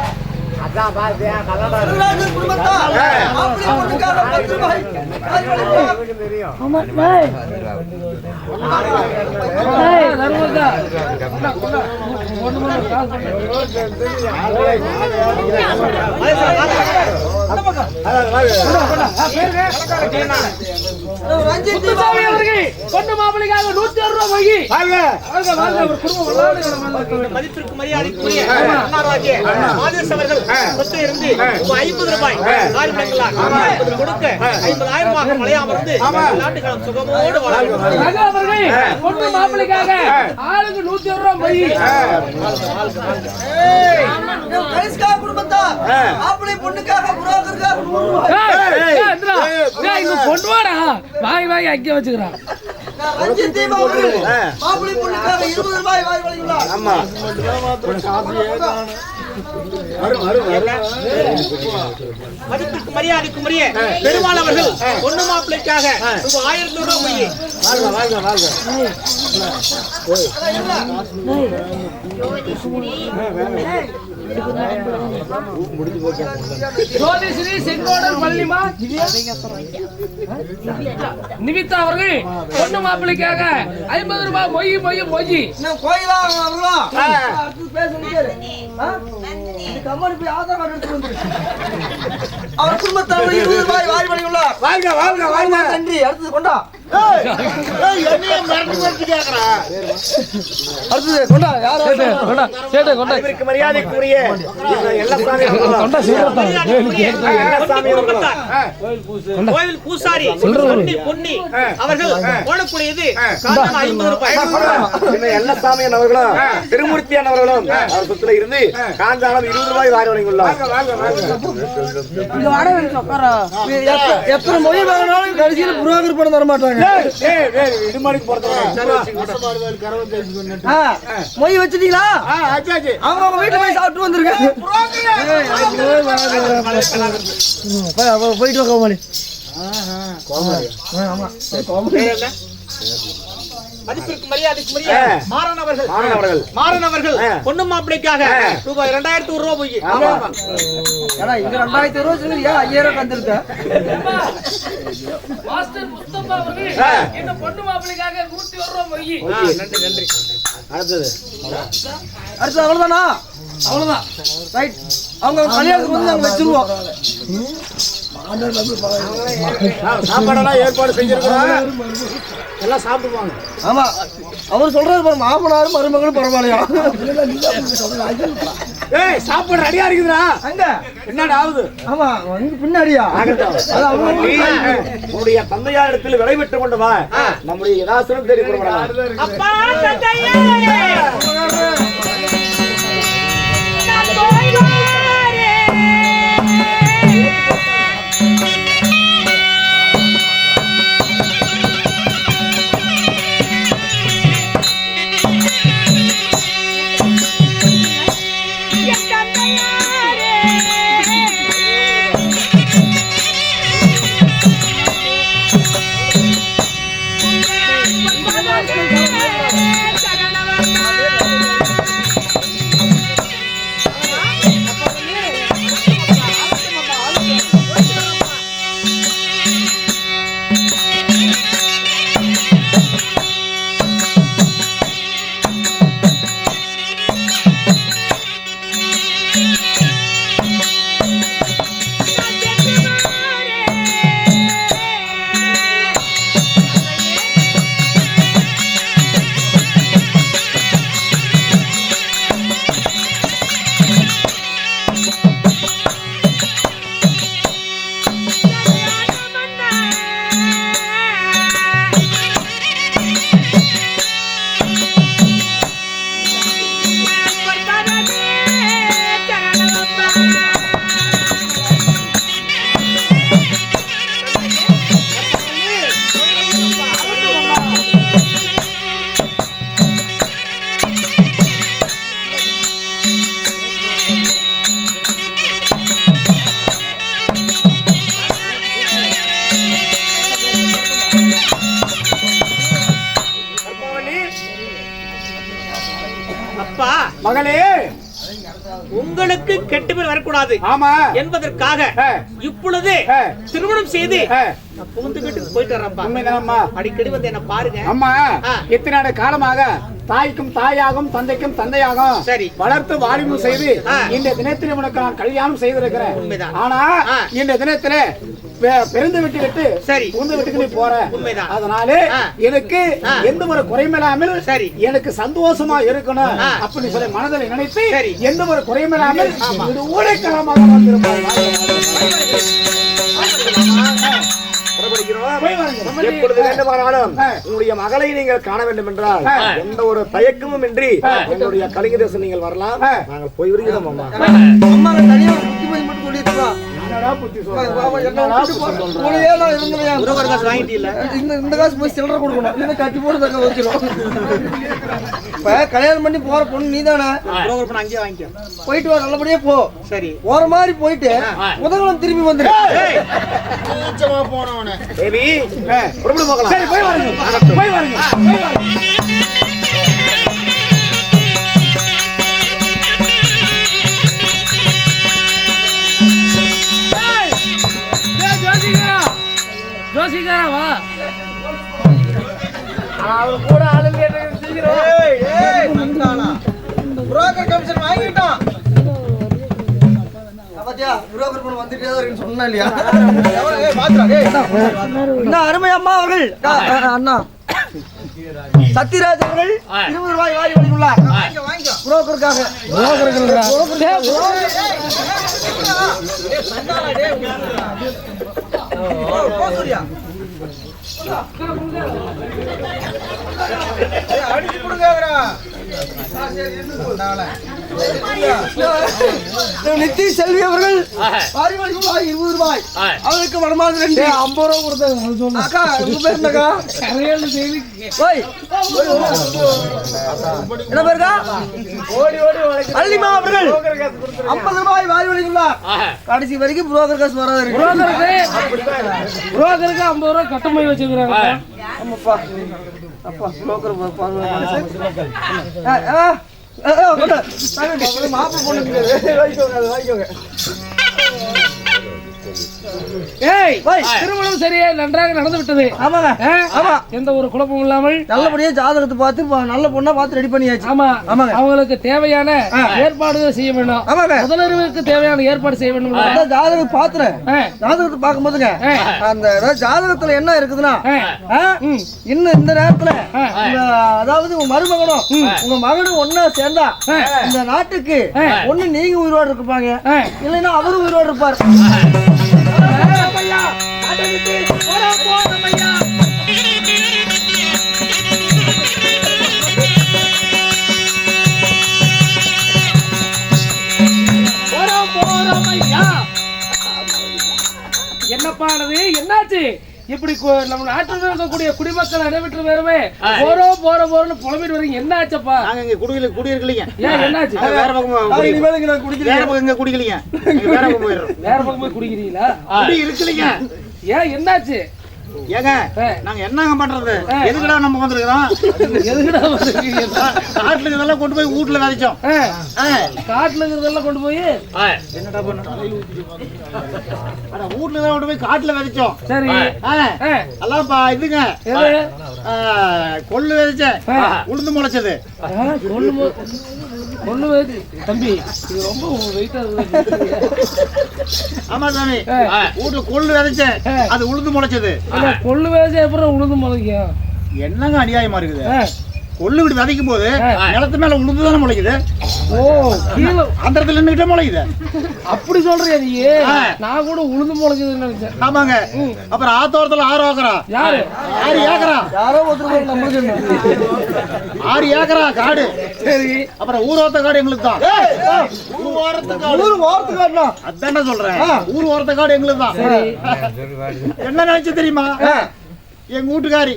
E: பொண்ணு மாப்பிள்ளைக்காக 106 ரூபாய்
C: மதிப்பிற்கு மரியாதைக்குரிய அண்ணாராஜே மாதேஷ் அவர்கள் சொத்து இருந்து 50 ரூபாய் கால் மடங்களாக கொடுக்க 50,000 மலையாம இருந்து நாட்டு காலம் சுகமோடு வாழ
E: பொண்ணு மாப்பிள்ளைக்காக ஆளுக்கு 106 ரூபாய்
B: குடும்பத்தார் மாப்பிள்ளை பொண்ணுக்காக புரோக்கருக்காக 100 ரூபாய்
E: கொண்டு வாடா வாங்கி அங்கே வச்சுக்கிறான்.
B: மாப்பிள்ளை பொண்ணுக்காக 20 ரூபாய் வாய் வழங்கியுள்ளார்.
A: ஆமா
C: மதிப்பிற்கு மரியாதைக்குரிய பெருமாள் அவர்கள் பொண்ணு மாப்பிள்ளைக்காக 1000 ரூபாய்
E: ஜோதிஸ்ரீ செங்கோடன் பள்ளிமா நிவிதா அவர்கள் பொண்ணு மாப்பிள்ளைக்காக 50 ரூபாய் மொய்
B: கோயிலா கம்பெனி போய் ஆதார் கார்டு எடுத்து வந்து அவர் குடும்பத்தார் 20 ரூபாய் வாரி வழங்கியுள்ளார். நன்றி. அடுத்தது கொண்டா அடுத்தது கொண்டா யார்
D: மரியாதைக்குரிய
C: கோவில் பூசாரி பொன்னி அவர்கள் போடக்கூடியது 50 ரூபாய்.
D: எல்லசாமியன் அவர்களும் திருமூர்த்தியன் அவர்களும் அவர் சொத்துல இருந்து காஞ்சாலம் 20 ரூபாய் வாரி வழங்கியுள்ளார்.
B: எத்தனை மொழி வாங்கினாலும் கடைசியில் புரோக்கர் பணம் தர மாட்டாங்க. மொய் வச்சுட்டீங்களா? அவங்க வீட்டுல போய் சாப்பிட்டு வந்திருக்காங்க. போயிட்டு கோமாளி. ஆமா
C: மதிப்பிற்கு மரியாதைக்குரிய மாறன் அவர்கள் பொண்ணு மாப்பிள்ளைக்காக ரூபாய் 2100 போய்
B: ஏன்னா இங்க 2000 ரூபாய் சொல்லியா 5000 தந்திருக்க
E: மாஸ்டர் முஸ்தபா அவர்கள் இந்த பொண்ணு மாப்பிள்ளைக்காக 101 ரூபாய் போய்
C: நன்றி
D: அடுத்தது
B: அவ்வளவுதானா
E: அவ்வளவுதான்
B: ரைட் அவங்க கல்யாணத்துக்கு வந்து நாங்க வச்சிருவோம்
D: சாப்பாடெல்லாம் ஏற்பாடு செஞ்சிருக்கிறோம் எல்லாம் சாப்பிடுவாங்க
B: ஆமா அவர் சொல்றது பாரு மாமனாரும் மருமகளும் பரவாயில்லையா
D: ஏய் சாப்பாடு ரெடியா இருக்குதுடா
B: அங்க
D: என்னடா ஆகுது
B: ஆமா வந்து பின்னாடியா அது
D: உன்னுடைய தந்தையாரிடத்தில் விலை பெற்றுக் கொண்டு வா நம்முடைய யதாசனம் தேடி கொடுக்கலாம்
C: அப்பா தந்தையே நான் போய் வாரேன் அப்பா
D: மகளே
C: உங்களுக்கு கெட்ட பேர் வரக்கூடாது
D: ஆமா
C: என்பதற்காக இப்பொழுது திருமணம் செய்து புகுந்து வீட்டுக்கு போயிட்டு வரேன்ப்பா.
D: உண்மைதானம்மா
C: அடிக்கடி வந்து என்ன பாருங்க
D: அம்மா. எத்தனை காலமாக தாய்க்கும் தாயாகும் தந்தைக்கும் தந்தையாகும்
C: சரி
D: வளர்த்து வாலிபம் செய்து இந்த தினத்தில் உனக்கு நான் கல்யாணம் செய்திருக்கிறேன்.
C: உண்மைதான்.
D: ஆனா இந்த தினத்துல பிறந்து விட்டு விட்டு
C: சரி
D: புகுந்து வீட்டுக்கு நீ போற.
C: உண்மைதான்.
D: அதனால எனக்கு எந்த ஒரு குறைமில்லாமல் சரி எனக்கு சந்தோஷமா இருக்கணும் அப்படின்னு சொல்லி மனதில் நினைத்து எந்த ஒரு குறைமில்லாமல் இது ஊடைக்காலமாக வந்திருப்பாங்க. எப்பொழுது வேண்டுமானாலும் உங்களுடைய மகளை நீங்கள் காண வேண்டும் என்றால் எந்த ஒரு தயக்கமும் இன்றி எங்களுடைய கலிங்க தேசம் நீங்கள் வரலாம். நாங்கள் போய் வருகிறோம். அம்மா
B: அம்மா தனியா புத்திமதி மட்டும் சொல்லிருக்கா. இந்த காசு போய் சில்லறை கொடுக்கணும். கட்டி போட்டு தக்க வச்சிடும். இப்ப கல்யாணம் பண்ணி போற பொண்ணு நீதானே
C: அங்கேயே வாங்கிக்கோ.
B: போயிட்டு வா, நல்லபடியா போ.
C: சரி
B: போற மாதிரி போயிட்டு முதல்ல திரும்பி வந்துரு.
A: போனவன
D: தேவி போகலாம். சரி போய் வாருங்க, போய் வாருங்க, போய் வாருங்க.
E: ஜோசிகாரா வா.
D: அவன் கூட ஆளுங்க
B: புரோக்கர் கமிஷன் வாங்கிட்டான். பாத்தியா புரோக்கர் பண்ண வந்துட்டே தான் இருக்குன்னு சொன்னா இல்லையா? என்ன அருமை அம்மா அவர்கள் அண்ணா சத்யராஜ் அவர்கள் 20 ரூபாய் வாரி வழங்கியுள்ளார். புரோக்கருக்காக. அடிச்சு கொடுங்க. நித்தி செல்வி அவர்கள் 20 ரூபாய் அவருக்கு வருமானம் 50 ரூபாய் கொடுத்தாங்க. அக்கா உங்க பேர் என்னக்கா? என்ன பேருக்கா? அல்லிமா அவர்கள் 50 ரூபாய் வாரி வழங்கியுள்ளார். கடைசி வரைக்கும் புரோக்கர் காசு வராது.
E: புரோக்கருக்கு 50 ரூபாய் கட்டமை வச்சிருக்காங்க.
B: ஆமாப்பா அப்பா புரோக்கர் மாப்பிள்ளை பொண்ணு வாங்கிக்கோங்க.
E: ஏய் திருமணம் சரியா நன்றாக நடந்து விட்டது.
B: ஆமாங்க. ஆமா,
E: எந்த ஒரு குழப்பமும் இல்லாமல்
B: நல்லபடியா ஜாதகத்தை பார்த்து நல்ல பொண்ணா பார்த்து ரெடி பண்ணியாச்சு.
E: ஆமா
B: ஆமாங்க.
E: அவங்களுக்கு தேவையான ஏற்பாடுகள் செய்ய வேண்டும்.
B: ஆமாங்க.
E: முதலருக்கு தேவையான ஏற்பாடு செய்ய வேண்டும்.
B: ஜாதகம் பாத்துறேன். ஜாதகத்தை பார்க்கும்போதுங்க அந்த ஜாதகத்துல என்ன இருக்குதுன்னா இன்னும் இந்த நேரத்துல அதாவது உங்க மருமகனும் உங்க மகனும் ஒன்னா சேர்ந்தா இந்த நாட்டுக்கு ஒண்ணு நீங்க உயிரோடு இருப்பாங்க, இல்லைன்னா அவரும் உயிரோடு இருப்பார்.
E: என்னப்பானது என்னாச்சு இப்படி நம்ம நாட்டில் இருக்கக்கூடிய குடிமக்கள் அனைவற்று வேறுமே போறோம்னு புலம்பிட்டு வரீங்க. என்ன ஆச்சப்பா?
A: நாங்க இங்க குடியிருக்கலைங்க.
E: ஏன் என்னாச்சு?
A: வேற பக்கம் குடிக்கலைங்க. வேற பக்கம் போயிடுறோம்.
E: வேற பக்கம் போய் குடிக்கிறீங்களா?
A: குடி இருக்கலைங்க.
E: ஏன் என்னாச்சு?
A: ஏங்க நாங்க என்னங்க பண்றது? எதுக்குடா நம்ம வந்திருக்கிறோம்?
E: எதுக்குடா வந்திருக்கீங்க?
A: காட்டுல இதெல்லாம் கொண்டு போய் வீட்டுல விதைச்சோம்.
E: காட்டுல இருக்கிறதெல்லாம் கொண்டு போய்
A: என்னடா பண்ண? வீட்டுல கொண்டு போய் காட்டுல விதைச்சோம்.
E: சரி
A: எல்லாம் இதுங்க கொள்ளு விதைச்சேன், உளுந்து முளைச்சது.
E: கொள்ளு தம்பி இது ரொம்ப வெயிட்டா இருக்கு.
A: ஆமா சாமி, வீட்டுல கொள்ளு விதைச்சேன், அது உளுந்து முளைச்சது.
E: கொள்ளு விதைச்சா எப்படி உளுந்து முளைக்கும்?
A: என்னங்க அநியாயமா இருக்குது? கொள்ளு இப்படி விதைக்கும் போது நிலத்து மேல உளுந்து தானே முளைக்குது.
E: ஓ கீழே அந்த
A: இடத்துல நின்னுகிட்டே முளைக்குது.
E: அப்படி சொல்றியா நீ? நான் கூட உளுந்து முளைக்குதுன்னு நினைச்சேன்.
A: ஆமாங்க. அப்புறம் ஆத்தோரத்துல 6 ஏக்கரா.
E: யாரு
A: 6 ஏக்கரா?
B: யாரோ ஒருத்தர் நம்மளுக்கு
A: 6 ஏக்கரா காடு.
E: சரி
A: அப்புறம் ஊரோரத்த காடு எங்களுக்கு தான். ஊர் ஓரத்து காடுனா அதானே சொல்றேன். ஊர் ஓரத்த காடு எங்களுக்கு தான். என்ன நினைச்சு தெரியுமா? எங்க வீட்டுக்காரி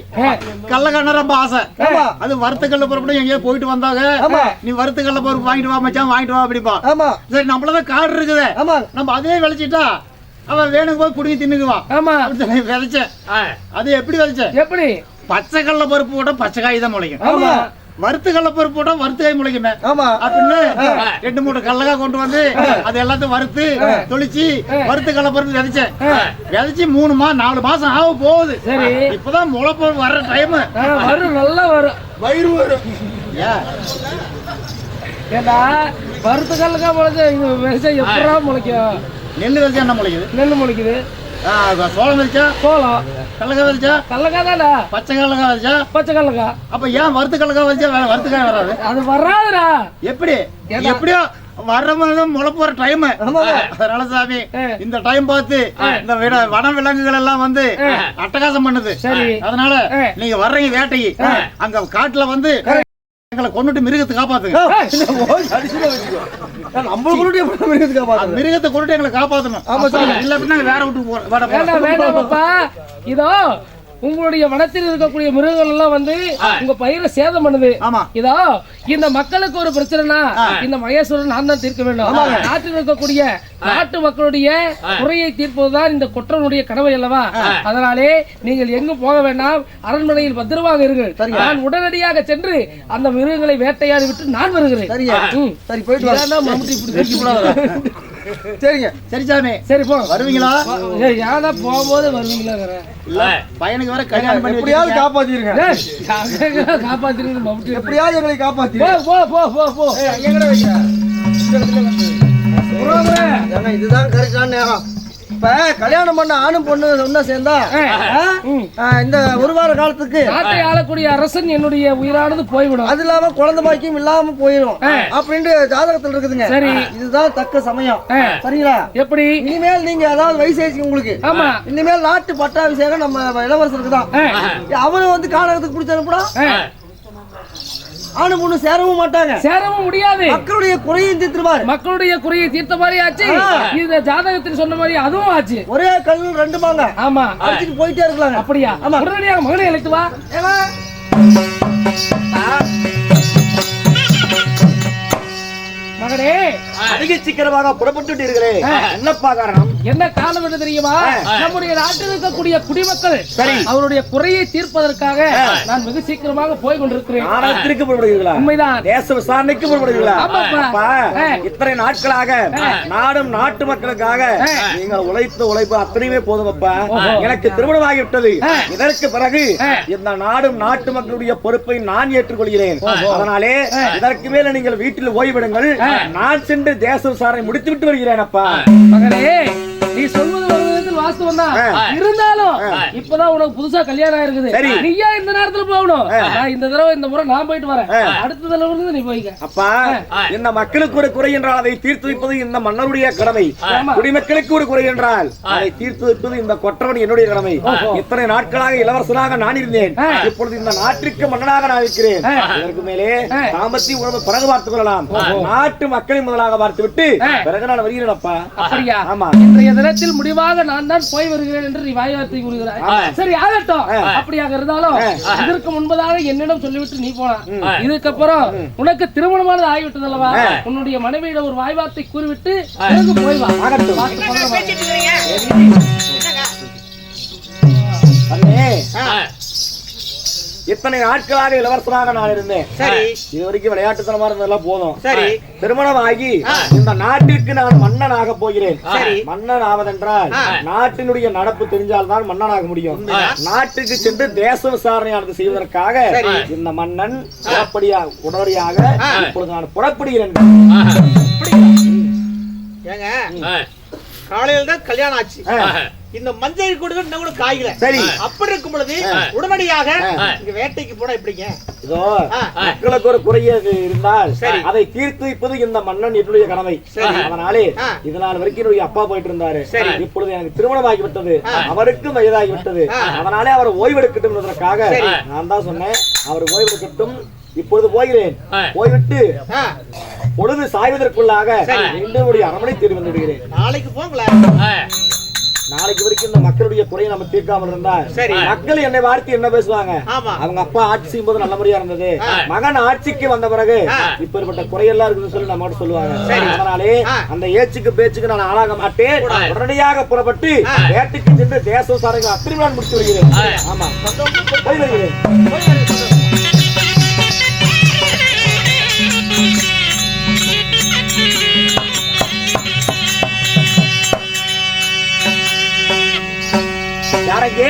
A: கள்ளக்கண்ண ரொம்ப ஆசை. அது வறுத்துக்கல்ல பொறுப்பு எங்கேயோ போயிட்டு வந்தாங்க. நீ வறுத்துக்கல்ல பொறுப்பு வாங்கிட்டு வா மச்சான், வாங்கிட்டு வா அப்படிப்பா. சரி நம்மளதான் காடு இருக்குது, நம்ம அதே விளைச்சிட்டா அவன் வேணுங்க போய் குடிங்க தின்னுக்குவான். விதைச்சேன். அது எப்படி விதைச்சேன்?
E: எப்படி?
A: பச்சை கடல பருப்பு போட்டா பச்சை காய் தான் முளைக்கும். வறுத்து கடல பருப்பு போட்டா வறுத்து காய் முளைக்குமே அப்படின்னு 2 மூட்டை கடலக்காய் கொண்டு வந்து அது எல்லாத்தையும் வறுத்து தொளிச்சு வறுத்து கடல பருப்பு விதைச்சேன். விதைச்சு 4 மாசம் ஆக போகுது. இப்பதான் முளைப்பு வர்ற டைம்.
E: வரும் நல்லா வரும்,
A: வயிறு வரும்.
E: ஏண்டா வறுத்து கடலக்காய் முளைச்சா எப்படா முளைக்கும்?
A: நெல் விதைச்சா என்ன முளைக்குது?
E: நெல் முளைக்குது.
A: சோளம் விதைச்சா
E: சோளம்,
A: கடலக்காய் விதைச்சா
E: கடலக்காய் தானே,
A: பச்சை கடலக்காய் விதைச்சா
E: பச்சை கடலக்காய்.
A: அப்ப ஏன் வறுத்து கடலக்காய் விதைச்சா வறுத்து காய் வராது?
E: அது வராதுடா.
A: எப்படி? எப்படியோ வர்ற முளைப்பு வர டைம். அதனால சாமி இந்த டைம் பார்த்து இந்த வன விலங்குகள் எல்லாம் வந்து அட்டகாசம் பண்ணுது. அதனால நீங்க வர்றீங்க வேட்டைக்கு, அங்க காட்டுல வந்து எங்களை கொண்டுட்டு மிருகத்தை காப்பாத்துங்க. மிருகத்தை கொண்டுட்டு எங்களை காப்பாத்தணும். இல்ல அப்படின்னா வேற விட்டு
E: இதோ உங்களுடைய வனத்தில் இருக்கக்கூடிய மிருகங்கள் எல்லாம் வந்து உங்க பயிரை சேதம் பண்ணுது. இதோ இந்த மக்களுக்கு ஒரு பிரச்சனைனா இந்த மகேஸ்வரன் நான் தான் தீர்க்க வேண்டும். நாட்டில் இருக்கக்கூடிய நாட்டு மக்களுடைய குறையை தீர்ப்பதுதான் இந்த கொற்றனுடைய கனவு அல்லவா? அதனாலே நீங்கள் எங்கும் போக வேண்டாம், அரண்மனையில் பத்திரமாக இருங்கள். நான் உடனடியாக சென்று அந்த மிருகங்களை வேட்டையாடி விட்டு நான் வருகிறேன்.
A: சரிங்க. சரி சாமி, சரி போ. வருவீங்களா?
E: யாரா போகும்போது வருவீங்களா?
A: இல்ல பையனுக்கு வர கல்யாணம் பண்ணி
B: எப்படியாவது காப்பாத்திருங்க.
E: காப்பாத்திருங்க,
B: எப்படியாவது எங்களை காப்பாத்தி.
E: போ போ போ போ.
B: எங்கட வைக்க இதுதான் கரெக்டான நேரம். இப்ப கல்யாணம் பண்ண ஆணும் பொண்ணு ஒன்னா சேர்ந்தா இந்த 1 வார காலத்துக்கு
E: நாட்டை ஆளக்கூடிய அரசன் என்னுடைய உயிரானது போய்விடும்.
B: அது இல்லாம குழந்தை பாக்கியம் இல்லாம போயிடும் அப்படின்ட்டு ஜாதகத்துல இருக்குதுங்க.
E: சரி,
B: இதுதான் தக்க சமயம். சரிங்களா?
E: எப்படி?
B: இனிமேல் நீங்க அதாவது வயசு ஆயிடுச்சு உங்களுக்கு.
E: ஆமா,
B: இனிமேல் நாட்டு பட்டாபிஷேகம் நம்ம இளவரசருக்கு தான். அவரும் வந்து கானகத்துக்கு பிடிச்ச அனுப்புனா ஆணு பொண்ணு சேரவும் மாட்டாங்க, சேரவும் முடியாது. மக்களுடைய குறையை தீர்த்துவார். மக்களுடைய குறையை தீர்த்த மாதிரி ஆச்சு. இந்த ஜாதகத்தில் சொன்ன மாதிரி அதுவும் ஆச்சு. ஒரே கல் 2 மாங்க. ஆமா, அடிச்சிட்டு போயிட்டே இருக்கலாம். அப்படியா? ஆமா, உடனடியாக மகனை அழைத்து வா.
E: மகனே
B: அதிக சீக்கிரமாக புறப்பட்டுட்டீர்களே என்னப்பா காரணம்?
E: என்ன காரணம் என்று தெரியுமா? நம்முடைய நாட்டில் இருக்கக்கூடிய குடிமக்கள் அவருடைய குறையை தீர்ப்பதற்காக நான் வெகு சீக்கிரமாக போய் கொண்டிருக்கிறேன்.
B: ஆராய்ச்சிக்கு புறப்படுகிறீர்களா?
E: உண்மைதான்.
B: தேச விசாரணைக்கு புறப்படுகிறீர்களா?
E: ஆமாப்பா.
B: இத்தனை நாட்களாக நாடும் நாட்டு மக்களுக்காக நீங்கள் உழைத்த உழைப்பு அத்தனையுமே போதுமப்பா. எனக்கு திருமணமாகிவிட்டது. இதற்கு பிறகு இந்த நாடும் நாட்டு மக்களுடைய பொறுப்பை நான் ஏற்றுக்கொள்கிறேன். அதனாலே இதற்கு மேல நீங்கள் வீட்டில் ஓய்விடுங்கள். நான் சென்று தேச விசாரணை முடித்து விட்டு வருகிறேன் அப்பா.
E: மகனே நீ சொல்வது ஒரு விதத்தில் வாஸ்தவம் தான். இருந்தாலும் இப்பதான் உனக்கு புதுசா கல்யாணம் ஆயிருக்குது. நீயா இந்த நேரத்துல போகணும். நான் இந்த தடவை இந்த முறை நான் போயிட்டு வரேன். அடுத்த தடவை இருந்து நீ போய்க்க.
B: அப்பா இந்த மக்களுக்கு ஒரு குறை என்றால் அதை தீர்த்து வைப்பது இந்த மன்னருடைய கடமை. குடிமக்களுக்கு ஒரு குறை என்றால் அதை தீர்த்து வைப்பது இந்த கொற்றவன் என்னுடைய கடமை. இத்தனை நாட்களாக இளவரசனாக நான் இருந்தேன். இப்பொழுது இந்த நாட்டிற்கு மன்னனாக நான் இருக்கிறேன். இதற்கு மேலே தாம்பத்திய உணவு பிறகு பார்த்துக் கொள்ளலாம். நாட்டு மக்களை முதலாக பார்த்து விட்டு பிறகு நான் வருகிறேன் அப்பா.
E: அப்படியா?
B: ஆமா.
E: இன்றைய தினத்தில் முடிவாக நான் தான் போய் வருகிறேன் என்று நீ வாய்வார்த்தை கூறுகிறாய். சரி ஆகட்டும். அப்படியாக இருந்தாலும் இதற்கு முன்பதாக என்னிடம் சொல்லிவிட்டு நீ போனா. இதுக்கப்புறம் உனக்கு திருமணமானது ஆகிவிட்டது அல்லவா? உன்னுடைய மனைவியிடம் ஒரு வாய்வார்த்தை கூறிவிட்டு பிறகு போய் வா.
B: இத்தனை நாட்களாக இளவரசனாக நான் இருந்தேன். இது வரைக்கும் விளையாட்டுத்தனமா இருந்ததெல்லாம் போதும். திருமணம் ஆகி இந்த நாட்டிற்கு நான் மன்னனாக போகிறேன். மன்னன் ஆவதென்றால் நாட்டினுடைய நடப்பு தெரிஞ்சால்தான் மன்னனாக முடியும். நாட்டுக்கு சென்று தேச விசாரணையானது செய்வதற்காக இந்த மன்னன் உடனடியாக இப்பொழுது நான் புறப்படுகிறேன்.
C: காலையில் தான் கல்யாணம் ஆச்சு. இந்த மஞ்சள் கூட கூட காய்கல. சரி, அப்படி இருக்கும் பொழுது உடனடியாக இங்க வேட்டைக்கு போனா எப்படிங்க?
B: இதோ மக்களுக்கு ஒரு குறைய இருந்தால் அதை தீர்த்து வைப்பது இந்த மன்னன் என்னுடைய கடமை. அதனாலே இதனால் வரைக்கும் என்னுடைய அப்பா போயிட்டு இருந்தாரு. இப்பொழுது எனக்கு திருமணம் ஆகிவிட்டது. அவருக்கும் வயதாகிவிட்டது. அதனாலே அவர் ஓய்வெடுக்கட்டும் என்பதற்காக நான் தான் சொன்னேன் அவர் ஓய்வெடுக்கட்டும். இப்பொழுது போகிறேன். போய்விட்டு பொழுது சாய்வதற்குள்ளாக என்னுடைய அரண்மனை தேடி வந்து விடுகிறேன்.
C: நாளைக்கு போங்களா?
B: நாளைக்கு வரைக்கும் இந்த மக்களுடைய குறையை நம்ம தீர்க்காமல் இருந்தா மக்கள் என்னை வார்த்தை என்ன பேசுவாங்க? அவங்க அப்பா ஆட்சி செய்யும் போது நல்ல முறையா இருந்தது. மகன் ஆட்சிக்கு வந்த பிறகு இப்படிப்பட்ட குறையெல்லாம் இருக்குன்னு சொல்லி நம்ம சொல்லுவாங்க. அதனாலே அந்த ஏச்சுக்கு பேச்சுக்கு நான் ஆளாக மாட்டேன். உடனடியாக புறப்பட்டு வேட்டைக்கு சென்று தேச விசாரணைகள் அத்தனை நான் முடித்து வருகிறேன். ஆமா, போய் வருகிறேன். யாரங்கே